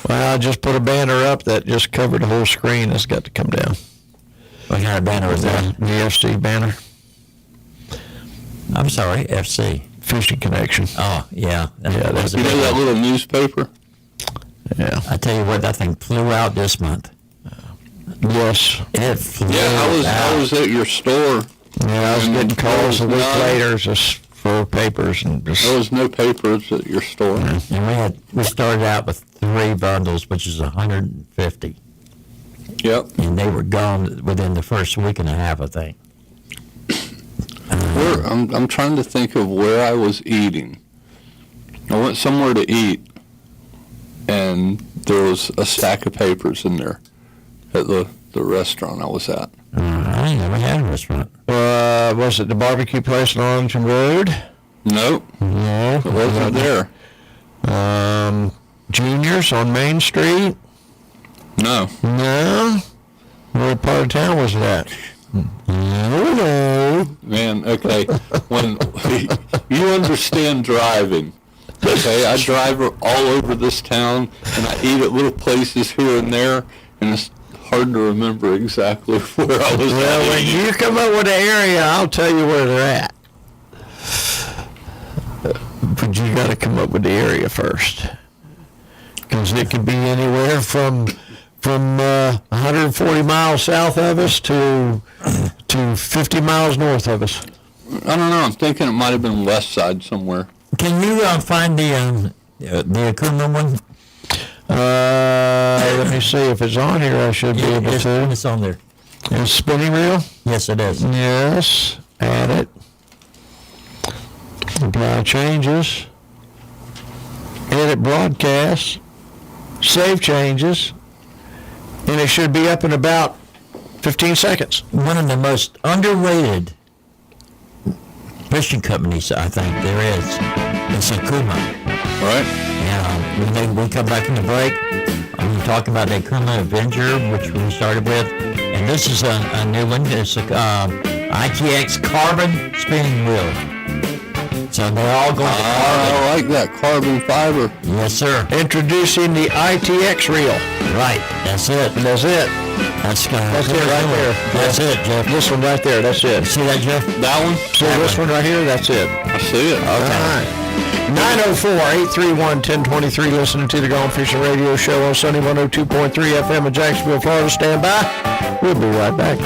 D: Well, I just put a banner up that just covered the whole screen. It's got to come down.
B: What kind of banner was that?
D: The FC banner.
B: I'm sorry, FC.
D: Fishing Connection.
B: Oh, yeah.
C: That's you know that little newspaper?
D: Yeah.
B: I tell you what, that thing flew out this month.
D: Yes.
B: It flew out.
C: I was at your store.
D: Yeah, I was getting calls a week later just for papers and just.
C: There was no papers at your store.
B: And we started out with 3 bundles, which is 150.
C: Yep.
B: And they were gone within the first week and a half, I think.
C: I'm trying to think of where I was eating. I went somewhere to eat, and there was a stack of papers in there at the restaurant I was at.
B: I never had a restaurant.
D: Was it the barbecue place on Arlington Road?
C: Nope.
D: No.
C: It wasn't there.
D: Juniors on Main Street?
C: No.
D: No. What part of town was that? No.
C: Man, okay. When you understand driving, okay, I drive all over this town, and I eat at little places here and there, and it's hard to remember exactly where I was.
D: Well, when you come up with an area, I'll tell you where they're at. But you got to come up with the area first, because it could be anywhere from 140 miles south of us to 50 miles north of us.
C: I don't know. I'm thinking it might have been west side somewhere.
B: Can you find the Akuma one?
D: Let me see if it's on here. I should be able to.
B: It's on there.
D: Is spinning reel?
B: Yes, it is.
D: Yes. Add it. Apply changes. Edit broadcast. Save changes. And it should be up in about 15 seconds.
B: One of the most underrated fishing companies I think there is. It's Akuma.
C: Right.
B: Yeah. When we come back from the break, I'm talking about the Akuma Avenger, which we started with. And this is a new one. It's a ITX carbon spinning wheel. So they're all going to carbon.
C: I like that carbon fiber.
B: Yes, sir.
D: Introducing the ITX reel.
B: Right. That's it.
D: That's it.
B: That's
D: it right there.
B: That's it, Jeff.
D: This one right there. That's it.
B: See that, Jeff?
C: That one?
D: See this one right here? That's it.
C: I see it.
D: Okay. All right. 904-831-1023, listening to the Gone Fishing Radio Show on Sunny 102.3 FM in Jacksonville, Florida. Stand by. We'll be right back.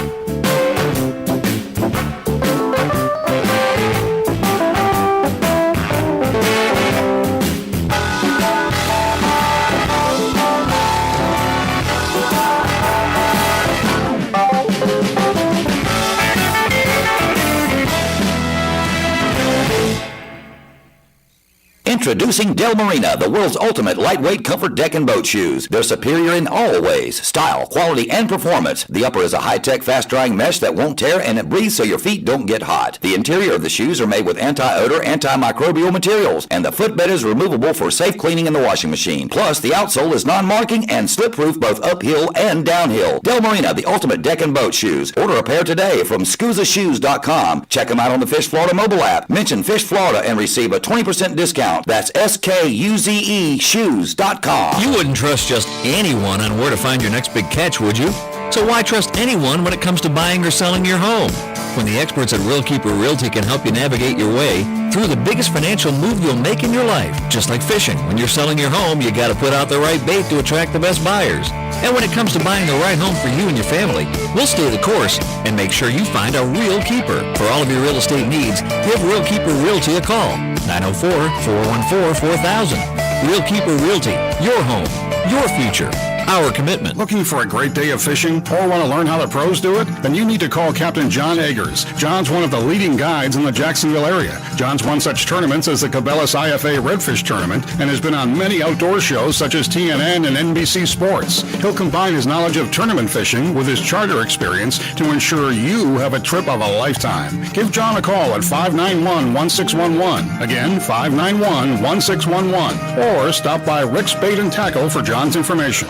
G: Introducing Del Marina, the world's ultimate lightweight comfort deck and boat shoes. They're superior in all ways, style, quality, and performance. The upper is a high-tech, fast-drying mesh that won't tear, and it breathes so your feet don't get hot. The interior of the shoes are made with anti-odor, antimicrobial materials, and the footbed is removable for safe cleaning in the washing machine. Plus, the outsole is non-marking and slip-proof both uphill and downhill. Del Marina, the ultimate deck and boat shoes. Order a pair today from ScusaShoes.com. Check them out on the Fish Florida mobile app. Mention Fish Florida and receive a 20% discount. That's SKUZE shoes.com.
E: You wouldn't trust just anyone on where to find your next big catch, would you? So why trust anyone when it comes to buying or selling your home? When the experts at Real Keeper Realty can help you navigate your way through the biggest financial move you'll make in your life. Just like fishing, when you're selling your home, you got to put out the right bait to attract the best buyers. And when it comes to buying the right home for you and your family, we'll stay the course and make sure you find a real keeper. For all of your real estate needs, give Real Keeper Realty a call. 904-414-4000. Real Keeper Realty. Your home. Your future. Our commitment.
J: Looking for a great day of fishing or want to learn how the pros do it? Then you need to call Captain John Eggers. John's one of the leading guides in the Jacksonville area. John's won such tournaments as the Cabela's IFA Redfish Tournament and has been on many outdoor shows such as TNN and NBC Sports. He'll combine his knowledge of tournament fishing with his charter experience to ensure you have a trip of a lifetime. Give John a call at 591-1611. Again, 591-1611. Or stop by Rick's Bait and Tackle for John's information.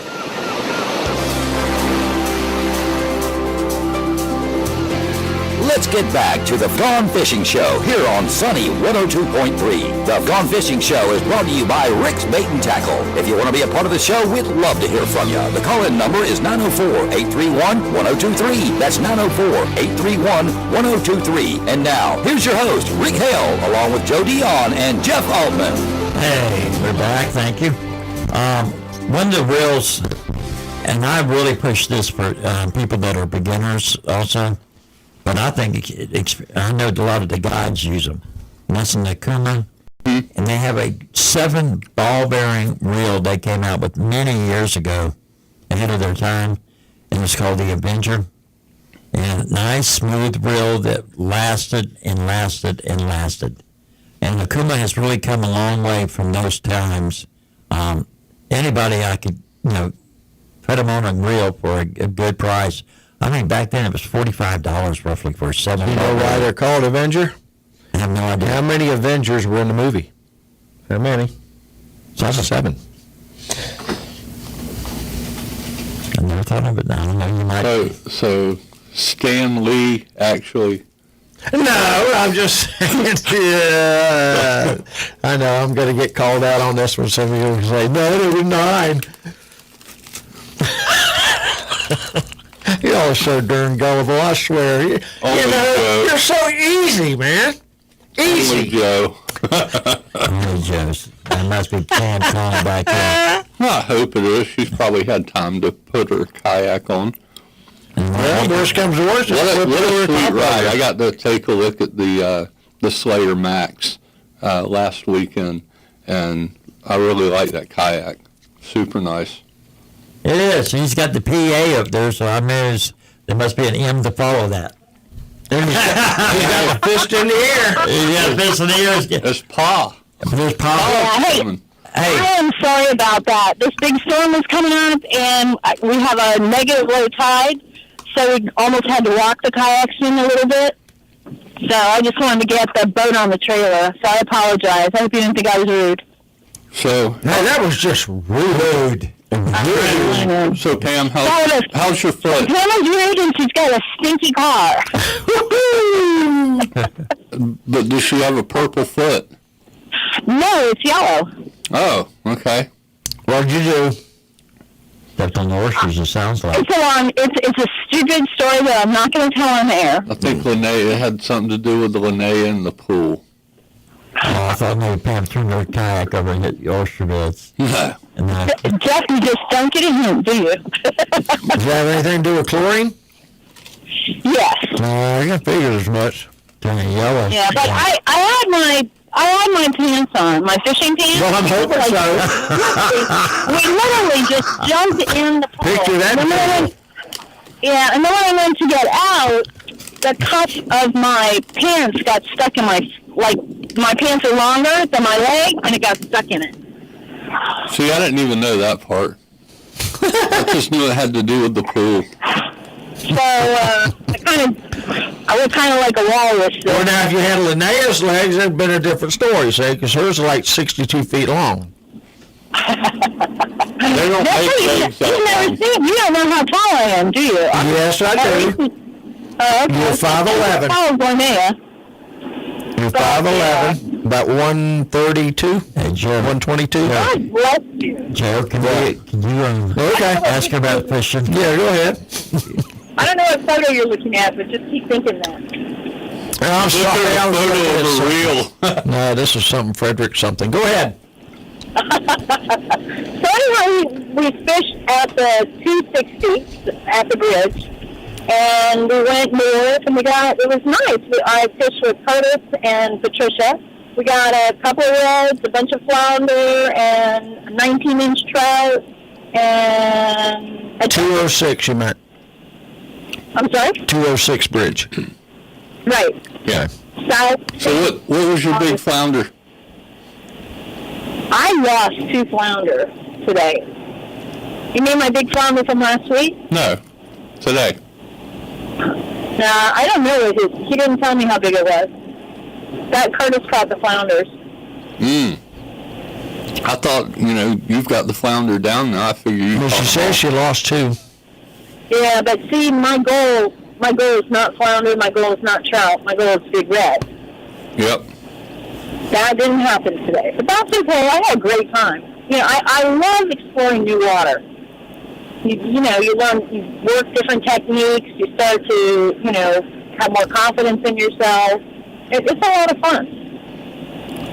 G: Let's get back to the Gone Fishing Show here on Sunny 102.3. The Gone Fishing Show is brought to you by Rick's Bait and Tackle. If you want to be a part of the show, we'd love to hear from you. The call-in number is 904-831-1023. That's 904-831-1023. And now, here's your host, Rick Hale, along with Joe Dion and Jeff Altman.
B: Hey, we're back. Thank you. One of the reels, and I really push this for people that are beginners also, but I think I know a lot of the guides use them. And that's an Akuma, and they have a 7 ball-bearing reel they came out with many years ago, ahead of their time, and it's called the Avenger. And a nice, smooth reel that lasted and lasted and lasted. And Akuma has really come a long way from those times. Anybody I could, put them on a reel for a good price. I mean, back then it was $45 roughly for a 7.
D: You know why they're called Avenger?
B: I have no idea.
D: How many Avengers were in the movie? How many? 7.
B: I never thought of it. I don't know. You might.
C: So Stan Lee actually.
D: No, I'm just saying. Yeah. I know I'm going to get called out on this one. Some of you will say, no, there were 9. You're all so darn gullible, I swear. You know, you're so easy, man. Easy.
C: Only Joe.
B: Only Joe. That must be Pam calling back in.
C: I hope it is. She's probably had time to put her kayak on.
D: Well, worst comes to worst.
C: What a sweet ride. I got to take a look at the Slayer Max last weekend, and I really like that kayak. Super nice.
B: It is. He's got the PA up there, so I mean, there must be an M to follow that.
D: He's got a fist in the air.
B: He's got a fist in the air.
C: It's Pa.
B: There's Pa.
S: Yeah, I am sorry about that. This big storm is coming up, and we have a negative low tide, so we almost had to walk the kayaks in a little bit. So I just wanted to get the boat on the trailer, so I apologize. I hope you didn't think I was rude.
C: So
D: that was just rude.
C: So Pam, how's your foot?
S: Pam is rude, and she's got a stinky car.
C: But does she have a purple foot?
S: No, it's yellow.
C: Oh, okay.
B: What did you do? Stepped on the oysters, it sounds like.
S: It's a stupid story that I'm not going to tell on the air.
C: I think Linnea had something to do with the Linnea in the pool.
B: Oh, I thought maybe Pam threw her kayak over and hit the oyster beds.
C: No.
S: Jeff, you just don't get a hint, do you?
D: Does that have anything to do with chlorine?
S: Yes.
D: I figured as much.
B: Yellow.
S: Yeah, but I had my pants on, my fishing pants.
D: Well, I'm hoping so.
S: We literally just jumped in the pool.
D: Picture that.
S: And then when I went to get out, the cuff of my pants got stuck in my pants are longer than my leg, and it got stuck in it.
C: See, I didn't even know that part. I just knew it had to do with the pool.
S: So I was kind of like a walrus.
D: Well, now if you had Linnea's legs, it'd been a different story, see, because hers are like 62 feet long.
C: They don't make legs that long.
S: You don't know how tall I am, do you?
D: Yes, I do.
S: Okay.
D: You're 5'11".
S: Oh, Linnea.
D: You're 5'11", about 132.
B: Hey, Joe.
D: 122.
S: God bless you.
B: Joe, can you ask her about fishing?
D: Yeah, go ahead.
S: I don't know what photo you're looking at, but just keep thinking that.
D: I'm sorry.
C: I'm photo of a reel.
D: No, this is something Frederick something. Go ahead.
S: So anyway, we fished at the 260 at the bridge, and we went north, and it was nice. I fished with Curtis and Patricia. We got a couple of reds, a bunch of flounder, and a 19-inch trout, and a
D: 206, you meant.
S: I'm sorry?
D: 206 bridge.
S: Right.
C: Yeah.
S: South.
C: So what was your big flounder?
S: I lost 2 flounder today. You mean my big flounder from last week?
C: No, today.
S: Nah, I don't know. He didn't tell me how big it was. That Curtis caught the flounders.
C: I thought, you've got the flounder down now. I figure you.
D: Well, she says she lost 2.
S: Yeah, but see, my goal is not flounder. My goal is not trout. My goal is big red.
C: Yep.
S: That didn't happen today. But that's okay. I had a great time. I love exploring new water. You learn, you work different techniques. You start to, have more confidence in yourself. It's a lot of fun.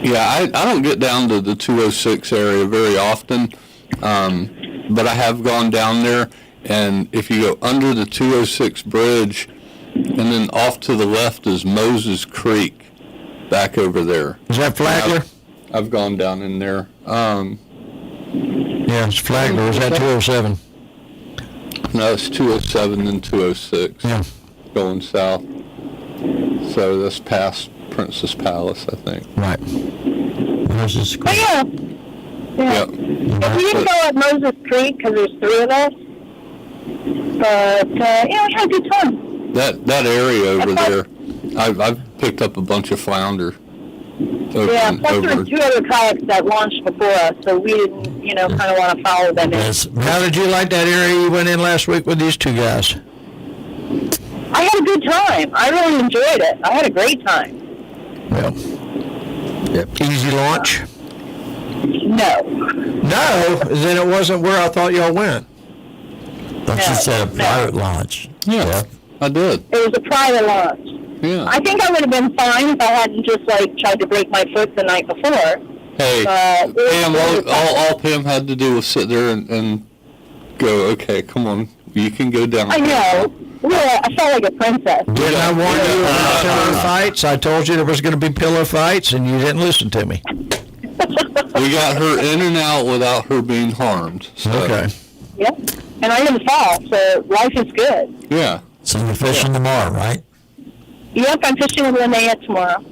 C: Yeah, I don't get down to the 206 area very often, but I have gone down there, and if you go under the 206 bridge, and then off to the left is Moses Creek, back over there.
D: Is that Flagler?
C: I've gone down in there.
D: Yeah, it's Flagler. Is that 207?
C: No, it's 207 and 206.
D: Yeah.
C: Going south. So that's past Princess Palace, I think.
D: Right.
B: Moses Creek.
S: Oh, yeah.
C: Yep.
S: If we didn't go at Moses Creek because there's 3 of us, but we had a good time.
C: That area over there, I've picked up a bunch of flounder.
S: Yeah, plus there were 2 other kayaks that launched before us, so we didn't, kind of want to follow them in.
D: How did you like that area you went in last week with these 2 guys?
S: I had a good time. I really enjoyed it. I had a great time.
D: Well, easy launch?
S: No.
D: No? Then it wasn't where I thought y'all went.
B: Don't you said a private launch?
C: Yeah, I did.
S: It was a private launch.
C: Yeah.
S: I think I would have been fine if I hadn't just, tried to break my foot the night before.
C: Hey, Pam, all Pam had to do was sit there and go, okay, come on, you can go down.
S: I know. Yeah, I felt like a princess.
D: Didn't I warn you about pillow fights? I told you there was going to be pillow fights, and you didn't listen to me.
C: We got her in and out without her being harmed. So.
D: Okay.
S: Yep. And I didn't fall, so life is good.
C: Yeah.
B: So you're fishing tomorrow, right?
S: Yep, I'm fishing with Linnea tomorrow.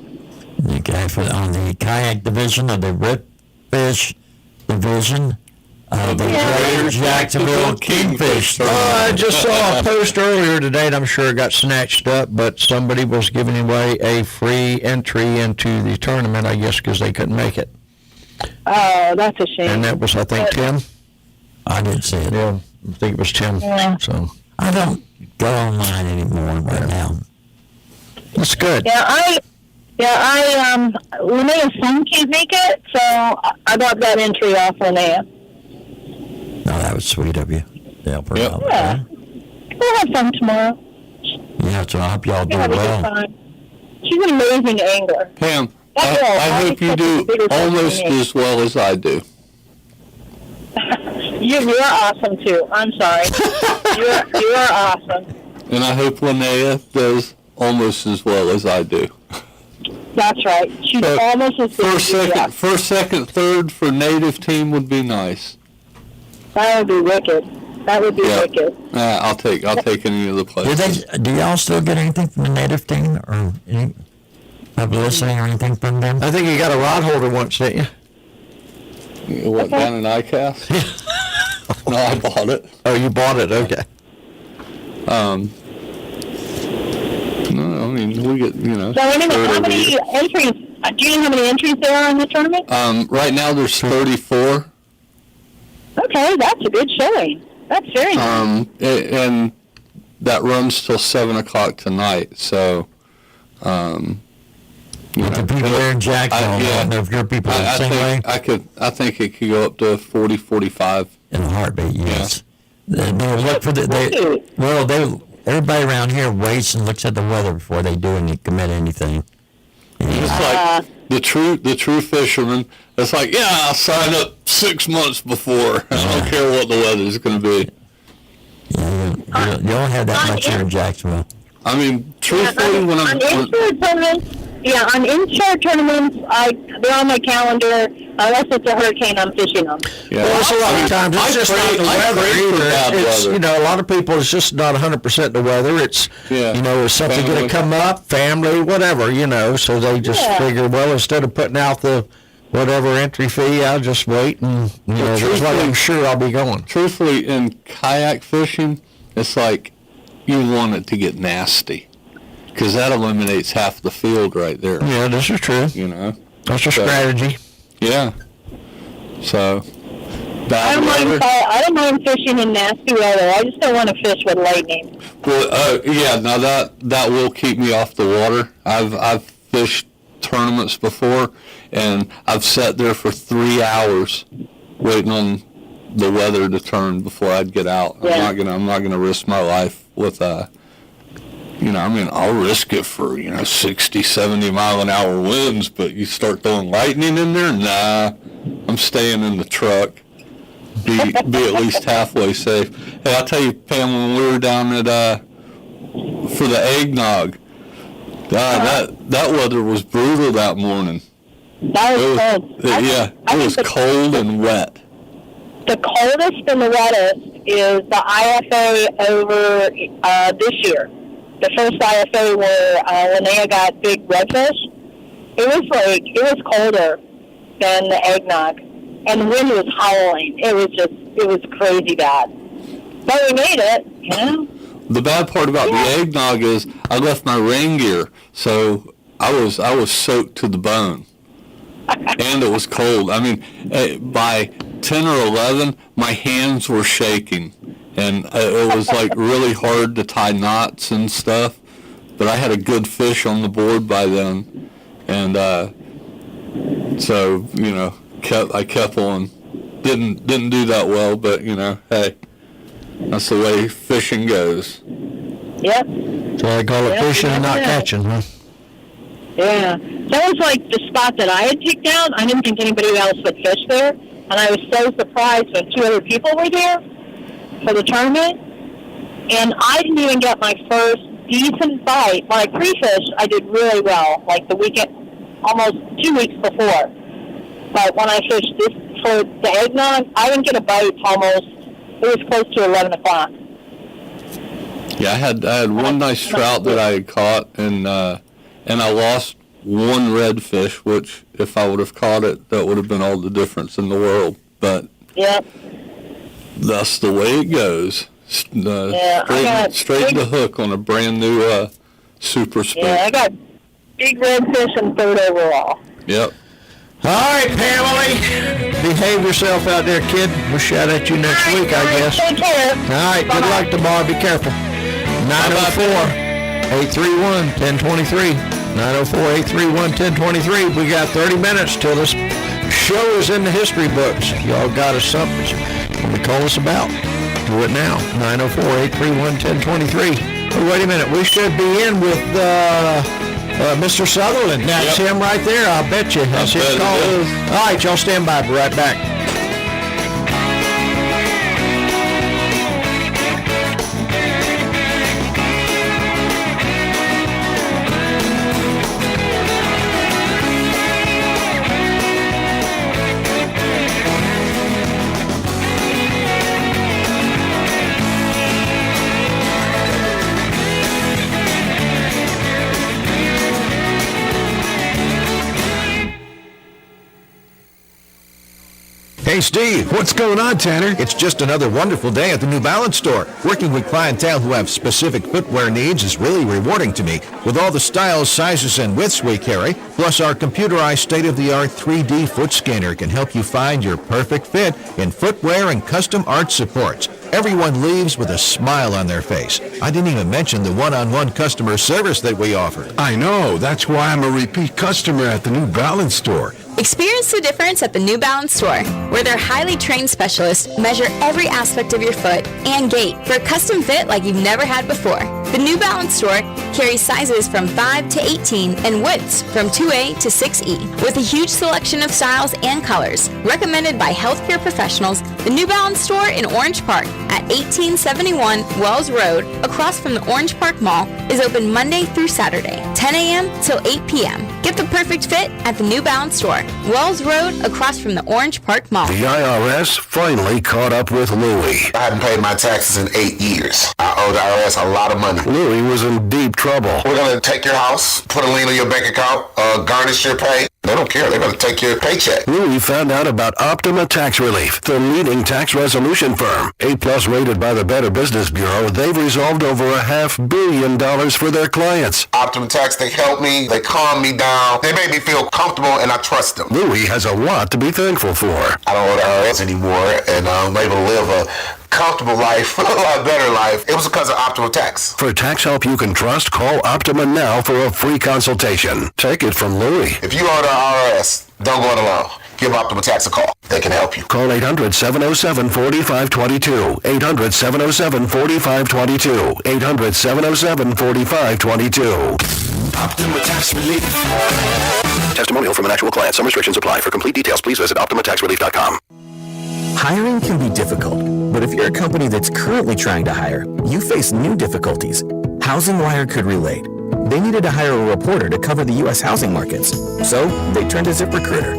B: Okay, on the kayak division of the redfish division of the Greater Jacksonville Kingfish.
D: I just saw a post earlier today, and I'm sure it got snatched up, but somebody was giving away a free entry into the tournament, I guess, because they couldn't make it.
S: Oh, that's a shame.
D: And that was, I think, Tim.
B: I didn't see it.
D: Yeah, I think it was Tim.
S: Yeah.
D: So
B: I don't go online anymore right now.
D: That's good.
S: Linnea's son can't make it, so I got that entry off Linnea.
B: No, that was sweet of you.
S: Yeah. We'll have fun tomorrow.
B: Yeah, so I hope y'all do
S: Have a good
B: well.
S: time. She's an amazing angler.
C: Pam, I hope you do almost as well as I do.
S: You're awesome, too. I'm sorry. You are awesome.
C: And I hope Linnea does almost as well as I do.
S: That's right. She's almost as good.
C: First, second, third for native team would be nice.
S: That would be wicked. That would be wicked.
C: I'll take any of the players.
B: Do y'all still get anything from the native team or any publicity or anything from them?
D: I think you got a rod holder once, didn't you?
C: What, down in ICAST? No, I bought it.
D: Oh, you bought it? Okay.
C: No, I mean, we get,
S: So how many entries, do you know how many entries there are in the tournament?
C: Right now there's 34.
S: Okay, that's a good showing. That's very nice.
C: And that runs till 7 o'clock tonight, so,
B: the people there in Jacksonville, if your people are the same way?
C: I think it could go up to 40, 45.
B: In a heartbeat, yes. They look for everybody around here waits and looks at the weather before they do commit anything.
C: It's like the true fisherman. It's like, I'll sign up 6 months before. I don't care what the weather's going to be.
B: Yeah, you don't have that much here in Jacksonville.
C: I mean, truthfully,
S: on inshore tournaments, they're on my calendar. Unless it's a hurricane, I'm fishing them.
D: Yeah. Well, a lot of times it's just not the weather either. It's, a lot of people, it's just not 100% the weather. It's, is something going to come up, family, whatever, so they just figure, well, instead of putting out the whatever entry fee, I'll just wait and, that's why I'm sure I'll be going.
C: Truthfully, in kayak fishing, it's like you want it to get nasty. Because that eliminates half the field right there.
D: Yeah, this is true. That's a strategy.
C: Yeah. So,
S: I don't mind fishing in nasty weather. I just don't want to fish with lightning.
C: Well, now that will keep me off the water. I've fished tournaments before, and I've sat there for 3 hours waiting on the weather to turn before I'd get out.
S: Yeah.
C: I'm not gonna risk my life with I'll risk it for, 60, 70 mile an hour winds, but you start throwing lightning in there, nah, I'm staying in the truck. Be at least halfway safe. Hey, I'll tell you, Pam, when we were down at, for the eggnog, that weather was brutal that morning.
S: That was cold.
C: It was cold and wet.
S: The coldest and the wettest is the IFA over this year. The first IFA where Linnea got big redfish, it was colder than the eggnog. And the wind was howling. It was crazy bad. But we made it,
C: The bad part about the eggnog is I left my rain gear, so I was soaked to the bone, and it was cold. I mean, by 10 or 11, my hands were shaking, and it was like really hard to tie knots and stuff. But I had a good fish on the board by then, and so I kept on. Didn't do that well, but hey, that's the way fishing goes.
S: Yep.
D: So I call it fishing and not catching, huh?
S: Yeah. That was like the spot that I had picked out. I didn't think anybody else would fish there. And I was so surprised when 2 other people were there for the tournament. And I didn't even get my first decent bite. When I pre-fished, I did really well, like the weekend, almost 2 weeks before. But when I fished this for the eggnog, I didn't get a bite almost, it was close to 11 o'clock.
C: Yeah, I had one nice trout that I had caught, and I lost one redfish, which if I would have caught it, that would have been all the difference in the world. But
S: yep,
C: that's the way it goes. Straight to the hook on a brand new super spoon.
S: Yeah, I got big redfish and third overall.
C: Yep.
D: All right, family. Behave yourself out there, kid. We'll shout at you next week, I guess.
S: Take care.
D: All right, good luck tomorrow. Be careful. 904-831-1023. 904-831-1023. We got 30 minutes till this show is in the history books. Y'all got us something to call us about. Do it now. 904-831-1023. Oh, wait a minute. We should be in with Mr. Sutherland. That's him right there. I'll bet you. That's his call. All right, y'all stand by. Be right back.
T: Hey Steve, what's going on, Tanner? It's just another wonderful day at the New Balance store. Working with clientele who have specific footwear needs is really rewarding to me. With all the styles, sizes, and widths we carry, plus our computerized state-of-the-art 3D foot scanner can help you find your perfect fit in footwear and custom art supports. Everyone leaves with a smile on their face. I didn't even mention the one-on-one customer service that we offer.
O: I know. That's why I'm a repeat customer at the New Balance store.
U: Experience the difference at the New Balance store, where their highly trained specialists measure every aspect of your foot and gait for a custom fit like you've never had before. The New Balance store carries sizes from 5 to 18 and widths from 2A to 6E, with a huge selection of styles and colors. Recommended by healthcare professionals, the New Balance store in Orange Park at 1871 Wells Road, across from the Orange Park Mall, is open Monday through Saturday, 10 a.m. till 8 p.m. Get the perfect fit at the New Balance store, Wells Road, across from the Orange Park Mall.
K: The IRS finally caught up with Louie. I hadn't paid my taxes in 8 years. I owe the IRS a lot of money. Louie was in deep trouble. We're going to take your house, put a lien on your bank account, garnish your pay. They don't care. They're going to take your paycheck. Louie found out about Optima Tax Relief, the leading tax resolution firm. A-plus rated by the Better Business Bureau, they've resolved over $500 million for their clients. Optima Tax, they help me. They calm me down. They make me feel comfortable, and I trust them. Louie has a lot to be thankful for. I don't owe the IRS anymore, and I'm able to live a comfortable life, a lot better life. It was because of Optima Tax. For tax help you can trust, call Optima now for a free consultation. Take it from Louie. If you owe the IRS, don't go it alone. Give Optima Tax a call. They can help you. Call 800-707-4522. 800-707-4522. 800-707-4522. Optima Tax Relief. Testimonial from an actual client. Some restrictions apply. For complete details, please visit OptimaTaxRelief.com.
I: Hiring can be difficult, but if you're a company that's currently trying to hire, you face new difficulties. HousingWire could relate. They needed to hire a reporter to cover the U.S. housing markets, so they turned to ZipRecruiter.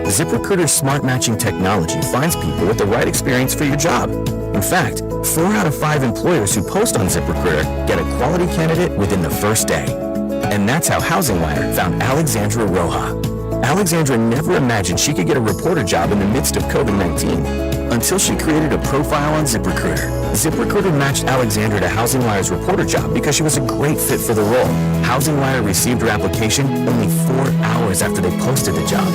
I: ZipRecruiter's smart matching technology finds people with the right experience for your job. In fact, 4 out of 5 employers who post on ZipRecruiter get a quality candidate within the first day. And that's how HousingWire found Alexandra Roja. Alexandra never imagined she could get a reporter job in the midst of COVID-19. until she created a profile on ZipRecruiter. ZipRecruiter matched Alexandra to Housing Wire's reporter job because she was a great fit for the role. Housing Wire received her application only 4 hours after they posted the job.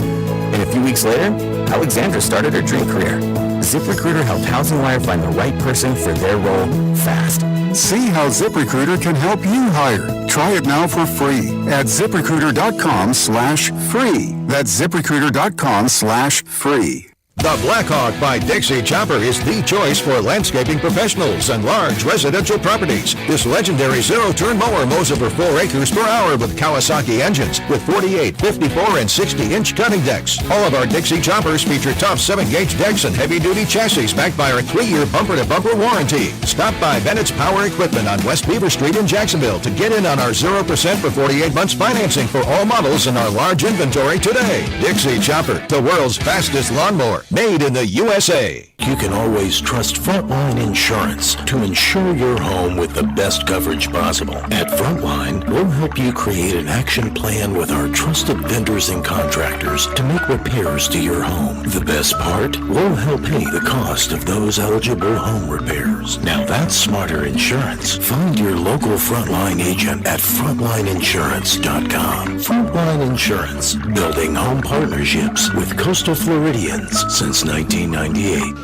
I: And a few weeks later, Alexandra started her dream career. ZipRecruiter helped Housing Wire find the right person for their role fast.
J: See how ZipRecruiter can help you hire. Try it now for free at ZipRecruiter.com/free. That's ZipRecruiter.com/free.
T: The Blackhawk by Dixie Chopper is the choice for landscaping professionals and large residential properties. This legendary zero-turn mower mows over 4 acres per hour with Kawasaki engines with 48, 54, and 60-inch cutting decks. All of our Dixie Choppers feature tough 7-gauge decks and heavy-duty chassis backed by our 3-year bumper-to-bumper warranty. Stop by Bennett's Power Equipment on West Beaver Street in Jacksonville to get in on our 0% for 48 months financing for all models in our large inventory today. Dixie Chopper, the world's fastest lawnmower. Made in the USA.
H: You can always trust Frontline Insurance to insure your home with the best coverage possible. At Frontline, we'll help you create an action plan with our trusted vendors and contractors to make repairs to your home. The best part? We'll help pay the cost of those eligible home repairs. Now that's smarter insurance. Find your local Frontline agent at frontlineinsurance.com. Frontline Insurance, building home partnerships with coastal Floridians since 1998.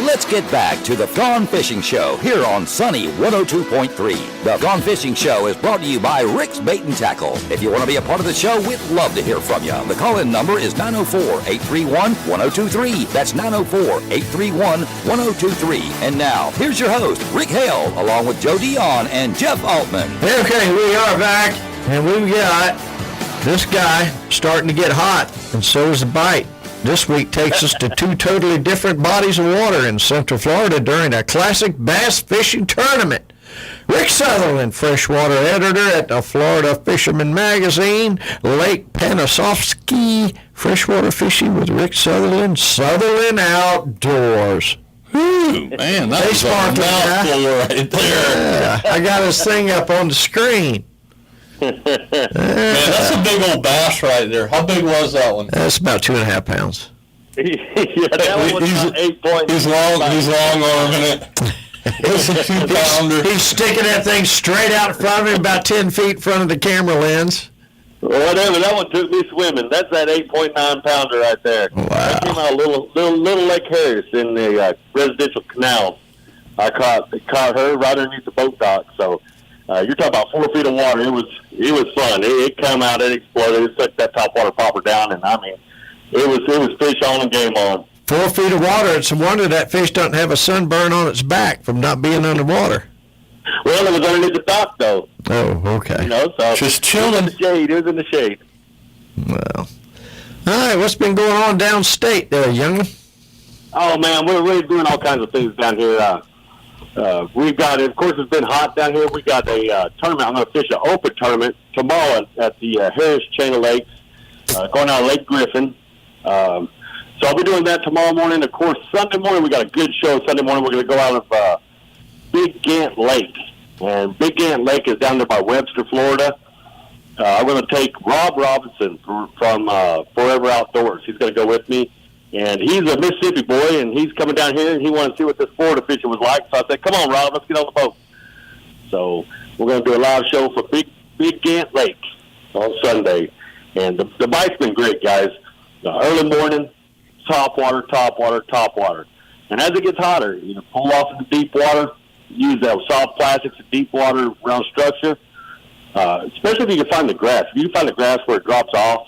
G: Let's get back to the Gone Fishing Show here on Sunny 102.3. The Gone Fishing Show is brought to you by Rick's Bait and Tackle. If you want to be a part of the show, we'd love to hear from you. The call-in number is 904-831-1023. That's 904-831-1023. And now, here's your host, Rick Hale, along with Joe Dion and Jeff Altman.
D: Okay, we are back, and we've got this guy starting to get hot, and so is the bite. This week takes us to 2 totally different bodies of water in Central Florida during a classic bass fishing tournament. Rick Sutherland, freshwater editor at the Florida Fisherman Magazine, Lake Panosofsky, freshwater fishing with Rick Sutherland, Sutherland Outdoors.
C: Ooh, man, that was a mouthful right there.
D: Yeah, I got his thing up on the screen.
C: Man, that's a big old bass right there. How big was that one?
D: That's about 2.5 pounds.
V: Yeah, that one was about 8 points.
C: He's long arming it. It's a 2-pounder.
D: He's sticking that thing straight out in front of him, about 10 feet in front of the camera lens.
V: Whatever, that one took me swimming. That's that 8.9-pounder right there.
D: Wow.
V: I came out little Lake Harris in the residential canal. I caught her right underneath the boat dock. So you're talking about 4 feet of water. It was fun. It came out, it exploded. It took that top water popper down, and I mean, it was fish on and game on.
D: 4 feet of water. It's a wonder that fish doesn't have a sunburn on its back from not being underwater.
V: Well, it was underneath the dock, though.
D: Oh, okay.
V: You know, so
C: just chilling.
V: It was in the shade.
D: Well, all right. What's been going on downstate there, young'un?
V: Oh man, we're doing all kinds of things down here. We've got, of course, it's been hot down here. We got a tournament. I'm going to fish an open tournament tomorrow at the Harris Chain of Lakes, going out of Lake Griffin. So I'll be doing that tomorrow morning. Of course, Sunday morning we got a good show. Sunday morning we're going to go out of Big Gant Lake, and Big Gant Lake is down there by Webster, Florida. I'm going to take Rob Robinson from Forever Outdoors. He's going to go with me, and he's a Mississippi boy, and he's coming down here, and he wanted to see what this Florida fishing was like. So I said, "Come on, Rob, let's get on the boat." So we're going to do a live show for Big Gant Lake on Sunday, and the bite's been great, guys. Early morning, top water, and as it gets hotter, you pull off into deep water. Use that soft plastics and deep water round structure, especially if you can find the grass. If you can find the grass where it drops off,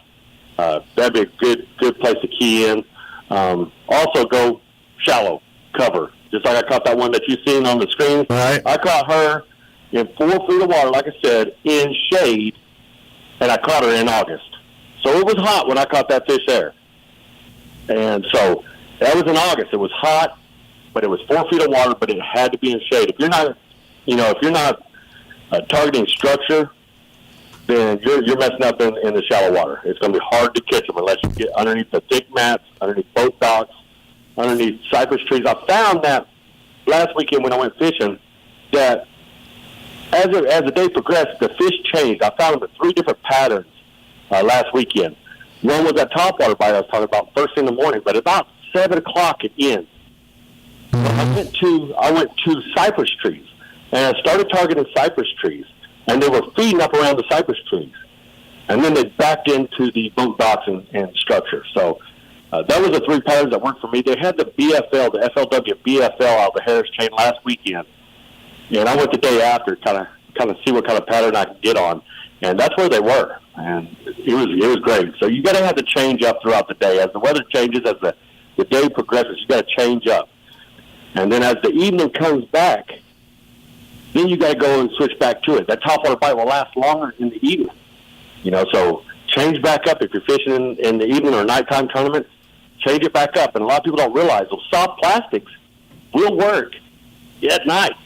V: that'd be a good place to key in. Also, go shallow cover, just like I caught that one that you've seen on the screen.
D: Right.
V: I caught her in 4 feet of water, like I said, in shade, and I caught her in August. So it was hot when I caught that fish there. And so that was in August. It was hot, but it was 4 feet of water, but it had to be in shade. If you're not targeting structure, then you're messing up in the shallow water. It's going to be hard to catch them unless you get underneath the thick mats, underneath boat docks, underneath cypress trees. I found that last weekend when I went fishing, that as the day progressed, the fish changed. I found them in 3 different patterns last weekend. One was that topwater bite I was talking about first thing in the morning, but about 7 o'clock it ends. So I went to cypress trees, and I started targeting cypress trees, and they were feeding up around the cypress trees. And then they backed into the boat docks and structure. So that was the 3 patterns that worked for me. They had the BFL, the FLW BFL out of the Harris chain last weekend. And I went the day after, kind of see what kind of pattern I could get on. And that's where they were. And it was great. So you got to have to change up throughout the day. As the weather changes, as the day progresses, you got to change up. And then as the evening comes back, then you got to go and switch back to it. That topwater bite will last longer in the evening. So change back up if you're fishing in the evening or nighttime tournaments. Change it back up. And a lot of people don't realize those soft plastics will work at night.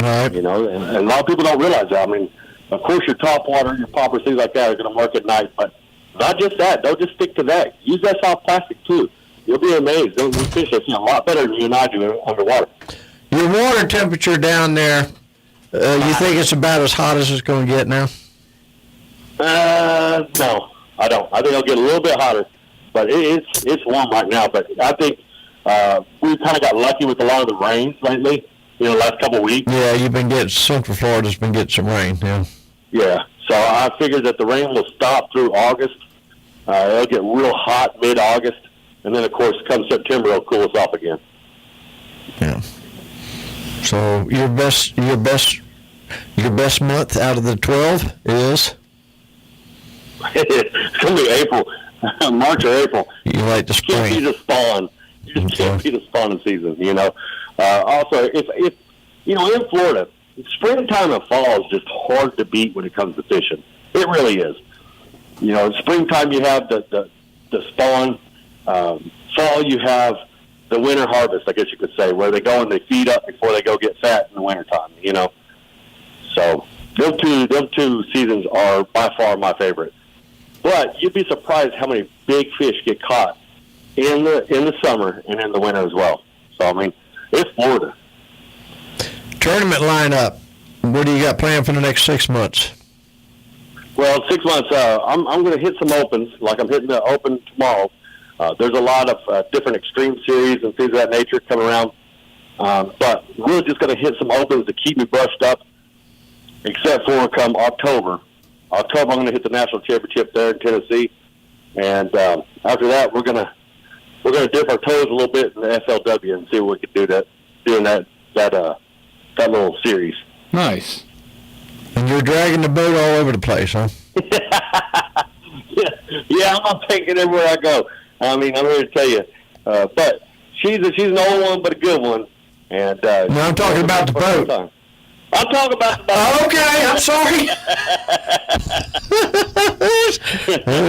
D: Right.
V: And a lot of people don't realize that. I mean, of course, your topwater, your poppers, things like that are going to work at night, but not just that. Don't just stick to that. Use that soft plastic, too. You'll be amazed. Those fish are a lot better than you and I do underwater.
D: Your water temperature down there, you think it's about as hot as it's going to get now?
V: No, I don't. I think it'll get a little bit hotter, but it's warm right now. But I think we kind of got lucky with a lot of the rains lately, last couple of weeks.
D: Yeah, you've been getting, Central Florida's been getting some rain, yeah.
V: Yeah, so I figured that the rain will stop through August. It'll get real hot mid-August, and then, of course, come September, it'll cool us off again.
D: Yeah. So your best month out of the 12 is?
V: It's going to be April, March or April.
D: You like the spring.
V: Can't be the spawn. You just can't be the spawning season, Also, if in Florida, springtime and fall is just hard to beat when it comes to fishing. It really is. Springtime you have the spawn. Fall you have the winter harvest, I guess you could say, where they go and they feed up before they go get fat in the wintertime, So those two seasons are by far my favorite. But you'd be surprised how many big fish get caught in the summer and in the winter as well. So, I mean, it's Florida.
D: Tournament lineup. What do you got planned for the next 6 months?
V: Well, 6 months, I'm going to hit some opens, like I'm hitting the open tomorrow. There's a lot of different extreme series and things of that nature coming around. But really just going to hit some opens to keep me brushed up, except for come October. I'm going to hit the national championship there in Tennessee. And after that, we're going to dip our toes a little bit in the FLW and see what we can do doing that little series.
F: Nice.
D: And you're dragging the boat all over the place, huh?
V: Yeah, I'm not taking it everywhere I go. I mean, I'm here to tell you. But she's an old one, but a good one. And
D: no, I'm talking about the boat.
V: I'm talking about the boat.
D: Okay, I'm sorry.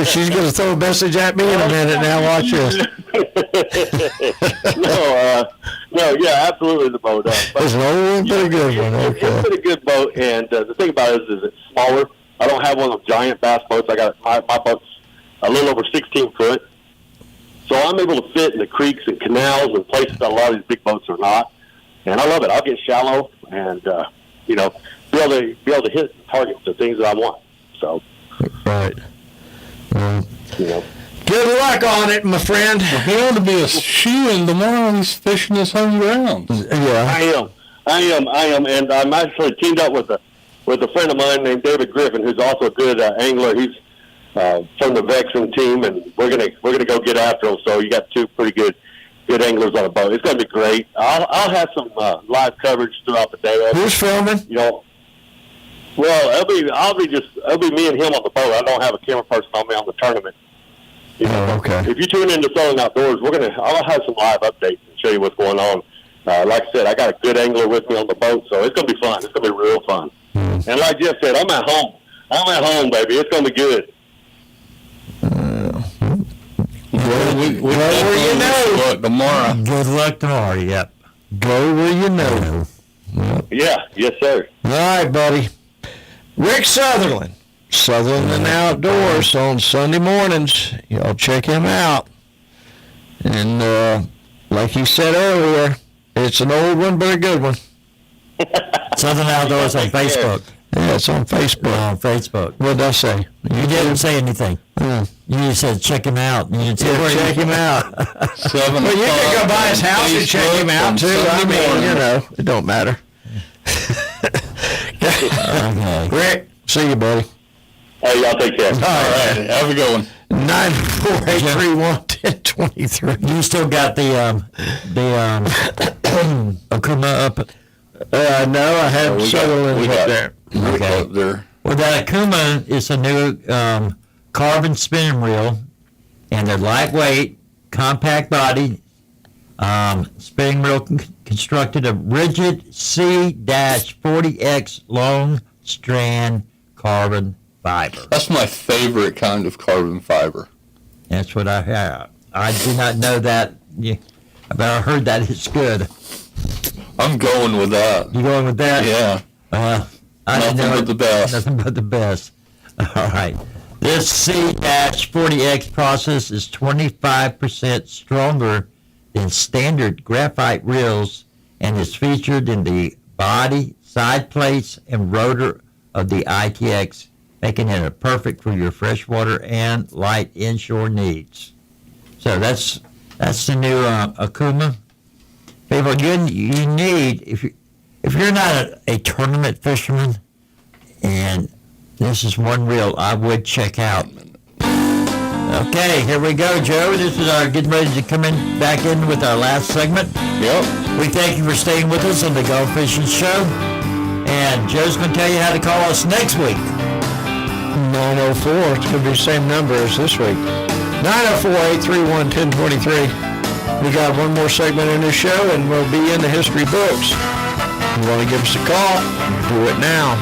D: She's going to throw a message at me in a minute now. Watch this.
V: No, yeah, absolutely the boat.
D: It's an old, but a good one. Okay.
V: It's been a good boat, and the thing about it is it's smaller. I don't have one of those giant bass boats. I got my boat's a little over 16 foot. So I'm able to fit in the creeks and canals and places that a lot of these big boats are not. And I love it. I'll get shallow and, be able to hit and target the things that I want. So.
D: Right. Good luck on it, my friend.
F: Well, he ought to be a shoe-in tomorrow. He's fishing his home grounds.
D: Yeah.
V: I am. And I'm actually teamed up with a friend of mine named David Griffin, who's also a good angler. He's from the Vexen team, and we're gonna go get after him. So you got two pretty good anglers on a boat. It's gonna be great. I'll have some live coverage throughout the day.
D: Who's filming?
V: Well, it'll be me and him on the boat. I don't have a camera person on me on the tournament.
D: Okay.
V: If you tune into Southern Outdoors, I'll have some live updates and show you what's going on. Like I said, I got a good angler with me on the boat, so it's gonna be fun. It's gonna be real fun. And like Jeff said, I'm at home, baby. It's gonna be good.
F: Good luck tomorrow.
B: Yep.
D: Go where you know.
V: Yeah. Yes, sir.
D: All right, buddy. Rick Sutherland and Outdoors on Sunday mornings. Y'all check him out. And like he said earlier, it's an old one, but a good one.
B: Southern Outdoors on Facebook.
D: Yeah, it's on Facebook.
B: On Facebook.
D: What did I say?
B: You didn't say anything. You just said check him out. You didn't say
D: check him out. Well, you can go by his house and check him out too. I mean, it don't matter.
B: Okay.
D: Rick, see you, buddy.
V: Hey, y'all take care.
C: All right. Have a good one.
D: 94831-1023.
B: You still got the Okuma up?
D: No, I have Sutherland up there.
B: Okay.
C: Up there.
B: Well, that Okuma is a new carbon spinning reel, and they're lightweight, compact body spinning reel constructed of rigid C-40X long strand carbon fiber.
C: That's my favorite kind of carbon fiber.
B: That's what I have. I do not know that, but I heard that it's good.
C: I'm going with that.
B: You going with that?
C: Yeah.
B: Nothing
C: but the best.
B: Nothing but the best. All right. This C-40X process is 25% stronger than standard graphite reels and is featured in the body, side plates, and rotor of the ITX, making it perfect for your freshwater and light inshore needs. So that's the new Okuma. People, you need, if you're not a tournament fisherman, and this is one reel I would check out. Okay, here we go, Joe. This is our getting ready to come back in with our last segment.
C: Yep.
B: We thank you for staying with us on the Go Fishing Show. And Joe's going to tell you how to call us next week.
D: 904. It's going to be the same number as this week. 904-831-1023. We got one more segment in this show, and we'll be in the history books. You want to give us a call? Do it now.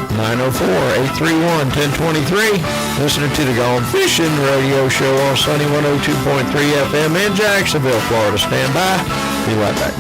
D: 904-831-1023. Listening to the Gone Fishing Radio Show on Sunny 102.3 FM in Jacksonville, Florida. Stand by. Be right back.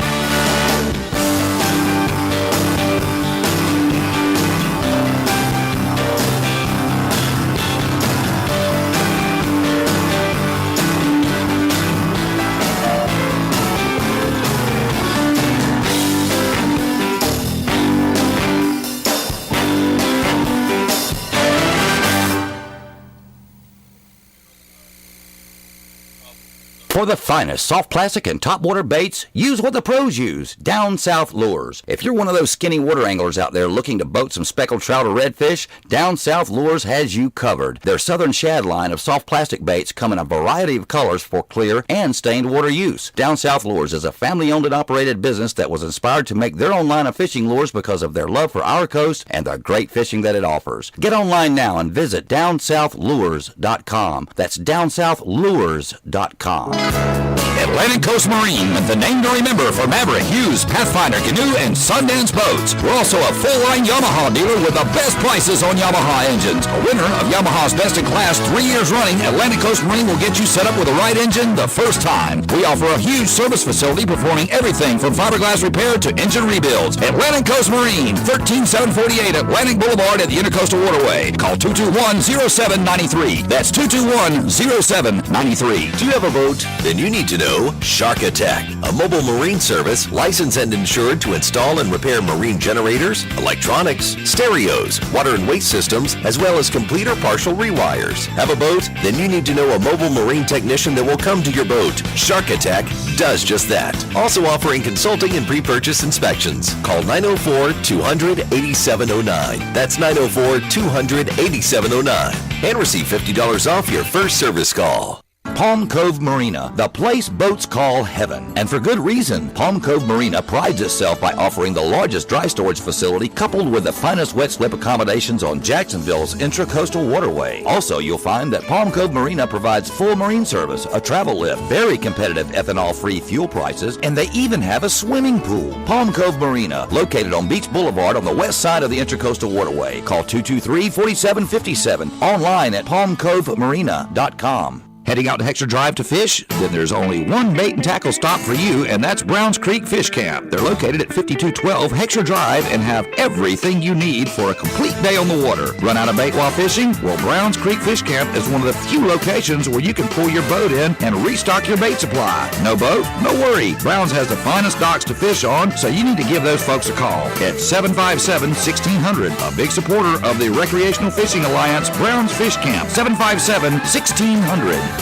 G: For the finest soft plastic and topwater baits, use what the pros use, Down South Lures. If you're one of those skinny water anglers out there looking to boat some speckled trout or redfish, Down South Lures has you covered. Their Southern Shad line of soft plastic baits come in a variety of colors for clear and stained water use. Down South Lures is a family-owned and operated business that was inspired to make their own line of fishing lures because of their love for our coast and the great fishing that it offers. Get online now and visit DownSouthLures.com. That's DownSouthLures.com. Atlantic Coast Marine, the name to remember for Maverick, Hughes, Pathfinder, Canoe, and Sundance boats. We're also a full-line Yamaha dealer with the best prices on Yamaha engines. A winner of Yamaha's Best in Class 3 years running, Atlantic Coast Marine will get you set up with the right engine the first time. We offer a huge service facility performing everything from fiberglass repair to engine rebuilds. Atlantic Coast Marine, 13748 Atlantic Boulevard at the Intercoastal Waterway. Call 221-0793. That's 221-0793.
A: Do you have a boat? Then you need to know Shark Attack, a mobile marine service licensed and insured to install and repair marine generators, electronics, stereos, water and waste systems, as well as complete or partial rewires. Have a boat? Then you need to know a mobile marine technician that will come to your boat. Shark Attack does just that. Also offering consulting and pre-purchase inspections. Call 904-200-8709. That's 904-200-8709. And receive $50 off your first service call.
G: Palm Cove Marina, the place boats call heaven. And for good reason. Palm Cove Marina prides itself by offering the largest dry storage facility coupled with the finest wet slip accommodations on Jacksonville's Intracoastal Waterway. Also, you'll find that Palm Cove Marina provides full marine service, a travel lift, very competitive ethanol-free fuel prices, and they even have a swimming pool. Palm Cove Marina, located on Beach Boulevard on the west side of the Intracoastal Waterway. Call 223-4757. Online at palmcovemarina.com. Heading out to Hexer Drive to fish? Then there's only one bait and tackle stop for you, and that's Browns Creek Fish Camp. They're located at 5212 Hexer Drive and have everything you need for a complete day on the water. Run out of bait while fishing? Well, Browns Creek Fish Camp is one of the few locations where you can pull your boat in and restock your bait supply. No boat? No worry. Browns has the finest docks to fish on, so you need to give those folks a call at 757-1600. A big supporter of the Recreational Fishing Alliance, Browns Fish Camp, 757-1600.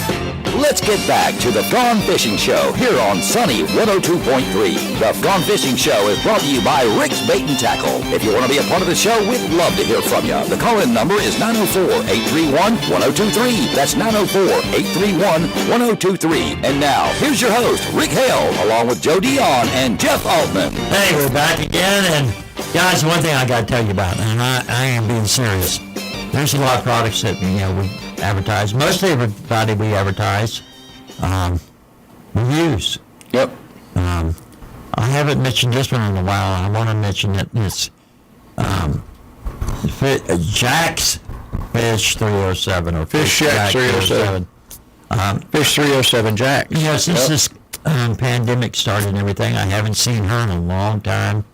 G: Let's get back to the Gone Fishing Show here on Sunny 102.3. The Gone Fishing Show is brought to you by Rick's Bait and Tackle. If you want to be a part of the show, we'd love to hear from you. The call-in number is 904-831-1023. That's 904-831-1023. And now, here's your host, Rick Hale, along with Joe Dion and Jeff Altman.
B: Hey, we're back again, and guys, one thing I got to tell you about, and I am being serious. There's a lot of products that we advertise. Mostly everybody we advertise, we use.
C: Yep.
B: I haven't mentioned this one in a while. I want to mention that it's Jack's Fish 307 or
D: Fish Jack 307. Fish 307 Jack.
B: Yeah, since this pandemic started and everything, I haven't seen her in a long time.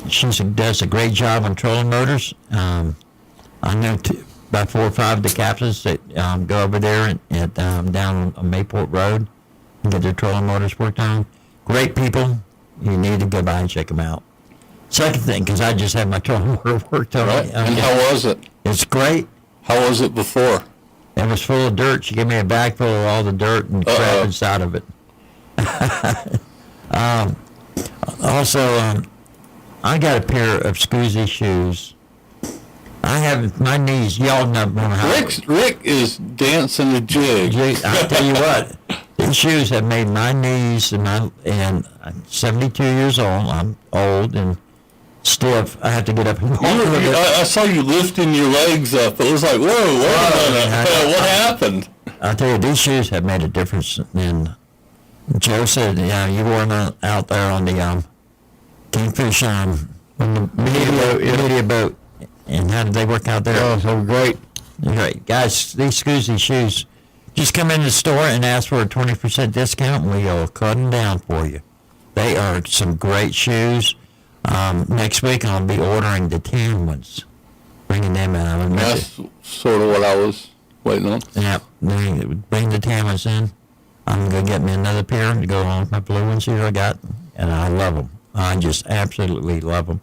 B: She does a great job on trolling motors. I know about 4 or 5 of the captains that go over there down on Mayport Road and get their trolling motors worked on. Great people. You need to go by and check them out. Second thing, because I just had my trolling motor worked on.
C: Right. And how was it?
B: It's great.
C: How was it before?
B: It was full of dirt. She gave me a bag full of all the dirt and crap inside of it. Also, I got a pair of Scoozy shoes. I have my knees. Y'all know how.
C: Rick is dancing the jig.
B: I tell you what, these shoes have made my knees and I'm 72 years old. I'm old and stiff. I have to get up and walk.
C: I saw you lifting your legs up. It was like, whoa, wait a minute. What happened?
B: I tell you, these shoes have made a difference. And Joe said, you wore them out there on the Kingfish on the media boat. And how did they work out there?
D: Oh, so great.
B: Great. Guys, these Scoozy shoes, just come in the store and ask for a 20% discount and we'll cut them down for you. They are some great shoes. Next week I'll be ordering the tan ones, bringing them in.
C: That's sort of what I was waiting on.
B: Yeah, bring the tan ones in. I'm going to get me another pair to go along with my blue ones here I got, and I love them. I just absolutely love them.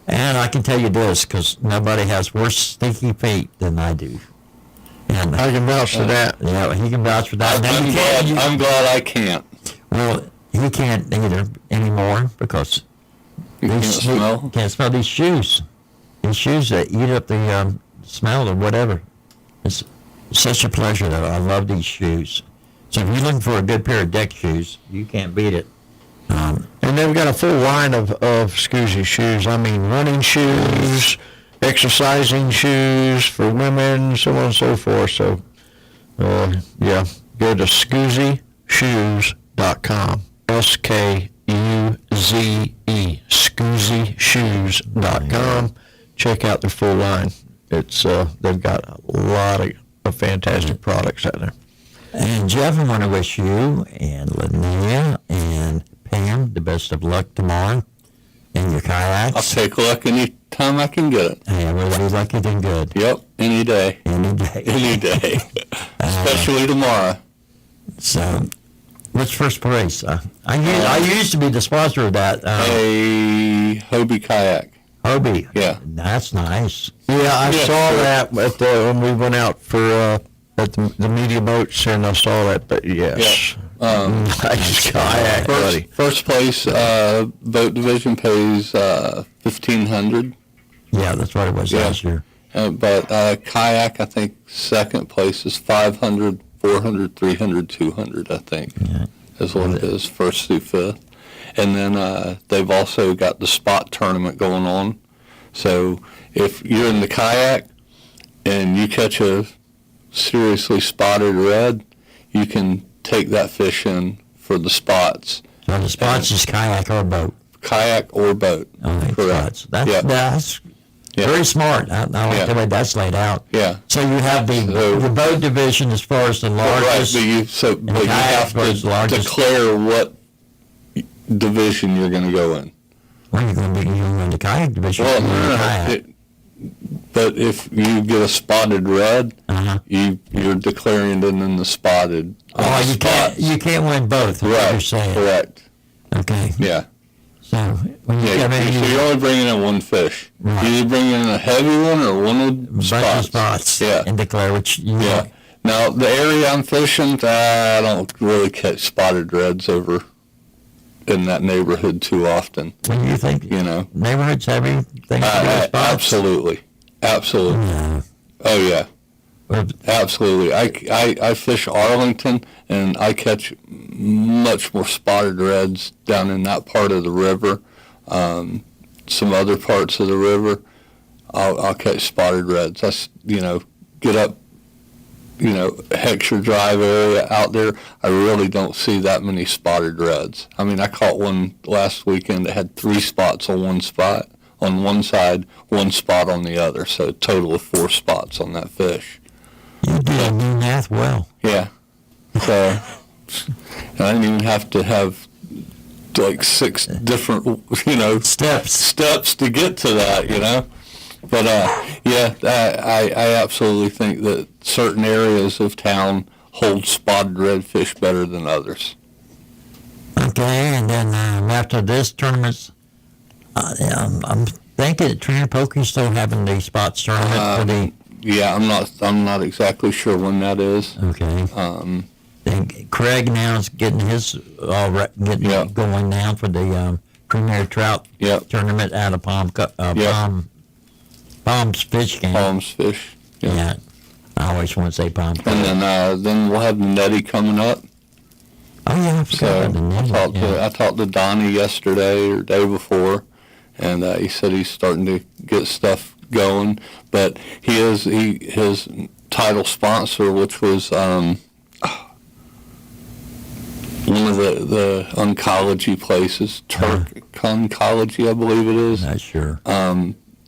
B: And I can tell you this, because nobody has worse stinky feet than I do. And
D: I can vouch for that.
B: Yeah, he can vouch for that.
C: I'm glad I can't.
B: Well, he can't either anymore because
C: he can't
B: smell these shoes. These shoes that eat up the smell or whatever. It's such a pleasure, though. I love these shoes. So if you're looking for a good pair of deck shoes, you can't beat it.
D: And they've got a full line of Scoozy shoes. I mean, running shoes, exercising shoes for women, so on and so forth. So, go to ScoozyShoes.com. SKUZE. ScoozyShoes.com. Check out their full line. It's they've got a lot of fantastic products out there.
B: And Jeff, I want to wish you and Linnea and Pam the best of luck tomorrow in your kayaks.
C: I'll take luck any time I can get it.
B: Hey, I'd rather be lucky than good.
C: Yep, any day.
B: Any day.
C: Any day. Especially tomorrow.
B: So, what's first place? I used to be the sponsor of that.
C: A Hobie kayak.
B: Hobie?
C: Yeah.
B: That's nice.
D: Yeah, I saw that when we went out for at the media boats, and I saw that. But yes, nice kayak, buddy.
C: First place boat division pays $1,500.
B: Yeah, that's what it was last year.
C: But kayak, I think second place is $500, $400, $300, $200. I think is what it is. First through fifth, and then they've also got the spot tournament going on. So if you're in the kayak and you catch a seriously spotted red, you can take that fish in for the spots.
B: So the spots is kayak or boat?
C: Kayak or boat.
B: Correct. Spots. That's
C: Yeah.
B: Very smart. I like the way that's laid out.
C: Yeah.
B: So you have the boat division as far as the largest.
C: Right, but you have to declare what division you're going to go in.
B: Well, you're going to be in the kayak division.
C: Well, but if you get a spotted red, you're declaring it in the spotted.
B: You can't win both.
C: Right.
B: You're saying.
C: Correct.
B: Okay.
C: Yeah.
B: So
C: you're only bringing in one fish. Right. You either bring in a heavy one or one with
B: spots.
C: Yeah.
B: And declare which you want.
C: Now the area I'm fishing, I don't really catch spotted reds over in that neighborhood too often.
B: What do you think? Neighborhoods have anything to do with spots?
C: Absolutely. Oh yeah. Absolutely. I fish Arlington, and I catch much more spotted reds down in that part of the river. Some other parts of the river, I'll catch spotted reds. That's, get up, Heckscher Drive area out there, I really don't see that many spotted reds. I mean, I caught one last weekend that had 3 spots on one spot, on one side, 1 spot on the other, so a total of 4 spots on that fish.
B: You did math well.
C: Yeah. So I didn't even have to have like 6 different, steps to get to that, But I absolutely think that certain areas of town hold spotted redfish better than others.
B: Okay, and then after this tournament, I'm thinking that Trinapoke still having the spots tournament for the.
C: Yeah, I'm not exactly sure when that is.
B: Okay. And Craig now is getting his going now for the Premier Trout tournament out of Palms Fish Game.
C: Palms Fish.
B: Yeah. I always want to say Palms.
C: And then we'll have Nettie coming up.
B: Oh yeah, I forgot about the Nettie.
C: I talked to Donnie yesterday or day before, and he said he's starting to get stuff going. But his title sponsor, which was one of the oncology places, Turk Oncology, I believe it is.
B: Not sure.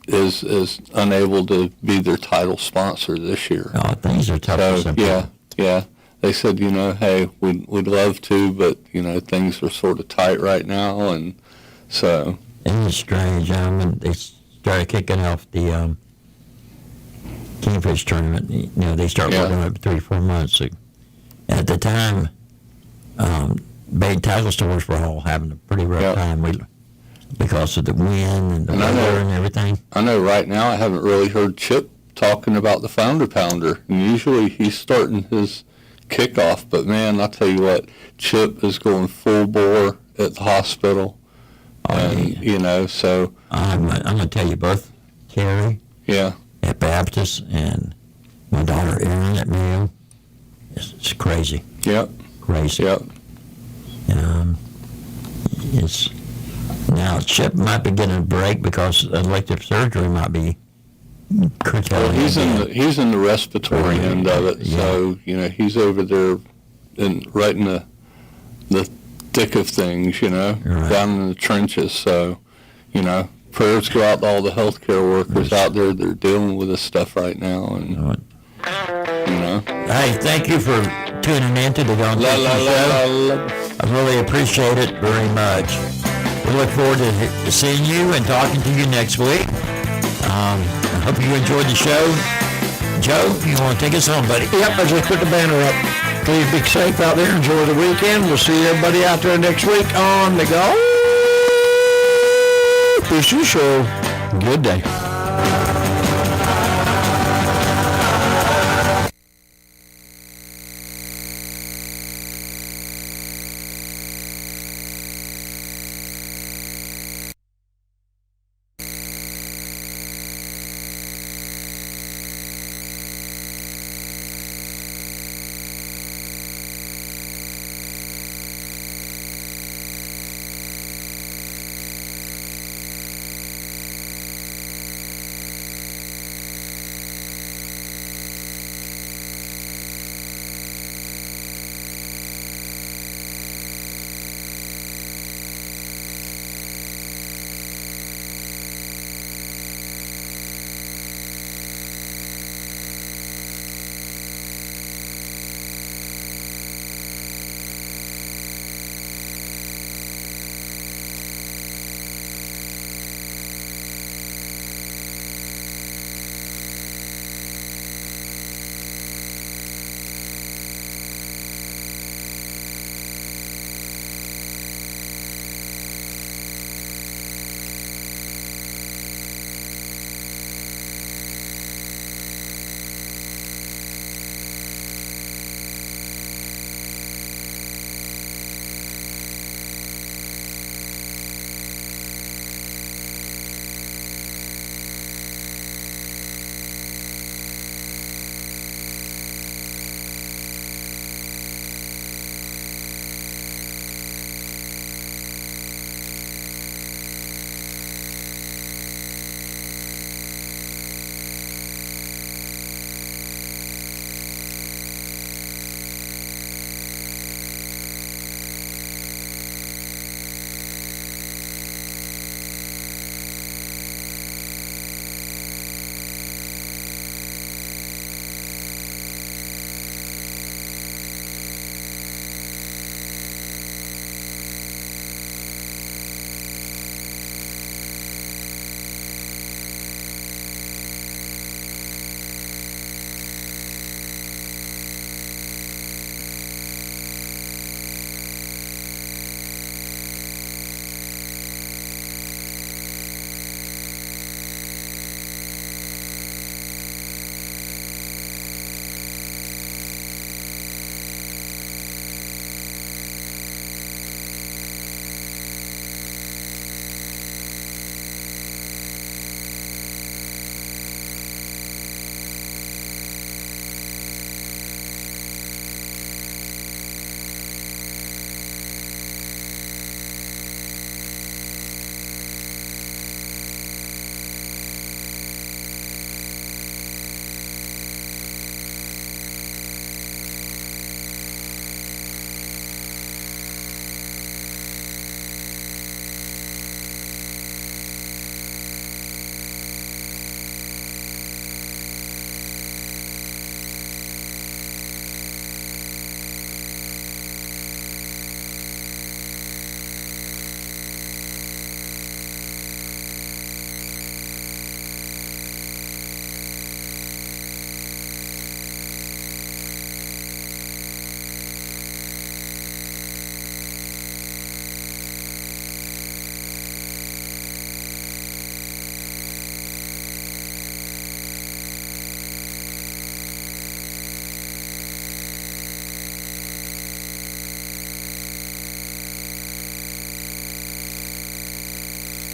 C: Is unable to be their title sponsor this year.
B: Oh, things are tough.
C: So, yeah. They said, hey, we'd love to, but things are sort of tight right now, and so.
B: It's strange. They started kicking off the Kingfish tournament. They start working up 3-4 months. At the time, bait tackle stores were all having a pretty rough time because of the wind and the weather and everything.
C: I know right now I haven't really heard Chip talking about the Founder Pounder, and usually he's starting his kickoff, but man, I'll tell you what, Chip is going full bore at the hospital. So
B: I'm going to tell you both, Carrie at Baptist and my daughter Erin at Mayo. It's crazy.
C: Yep.
B: Crazy.
C: Yep.
B: It's now Chip might be getting a break because elective surgery might be curtailing.
C: Well, he's in the respiratory end of it, so he's over there right in the thick of things, down in the trenches. So, prayers go out to all the healthcare workers out there that are dealing with this stuff right now, and
B: Hey, thank you for tuning in to the Don Show. I really appreciate it very much. We look forward to seeing you and talking to you next week. I hope you enjoyed the show. Joe, you want to take us home, buddy?
D: Yep, I just put the banner up. Please be safe out there. Enjoy the weekend. We'll see everybody out there next week on the Go Fishing Show. Good day.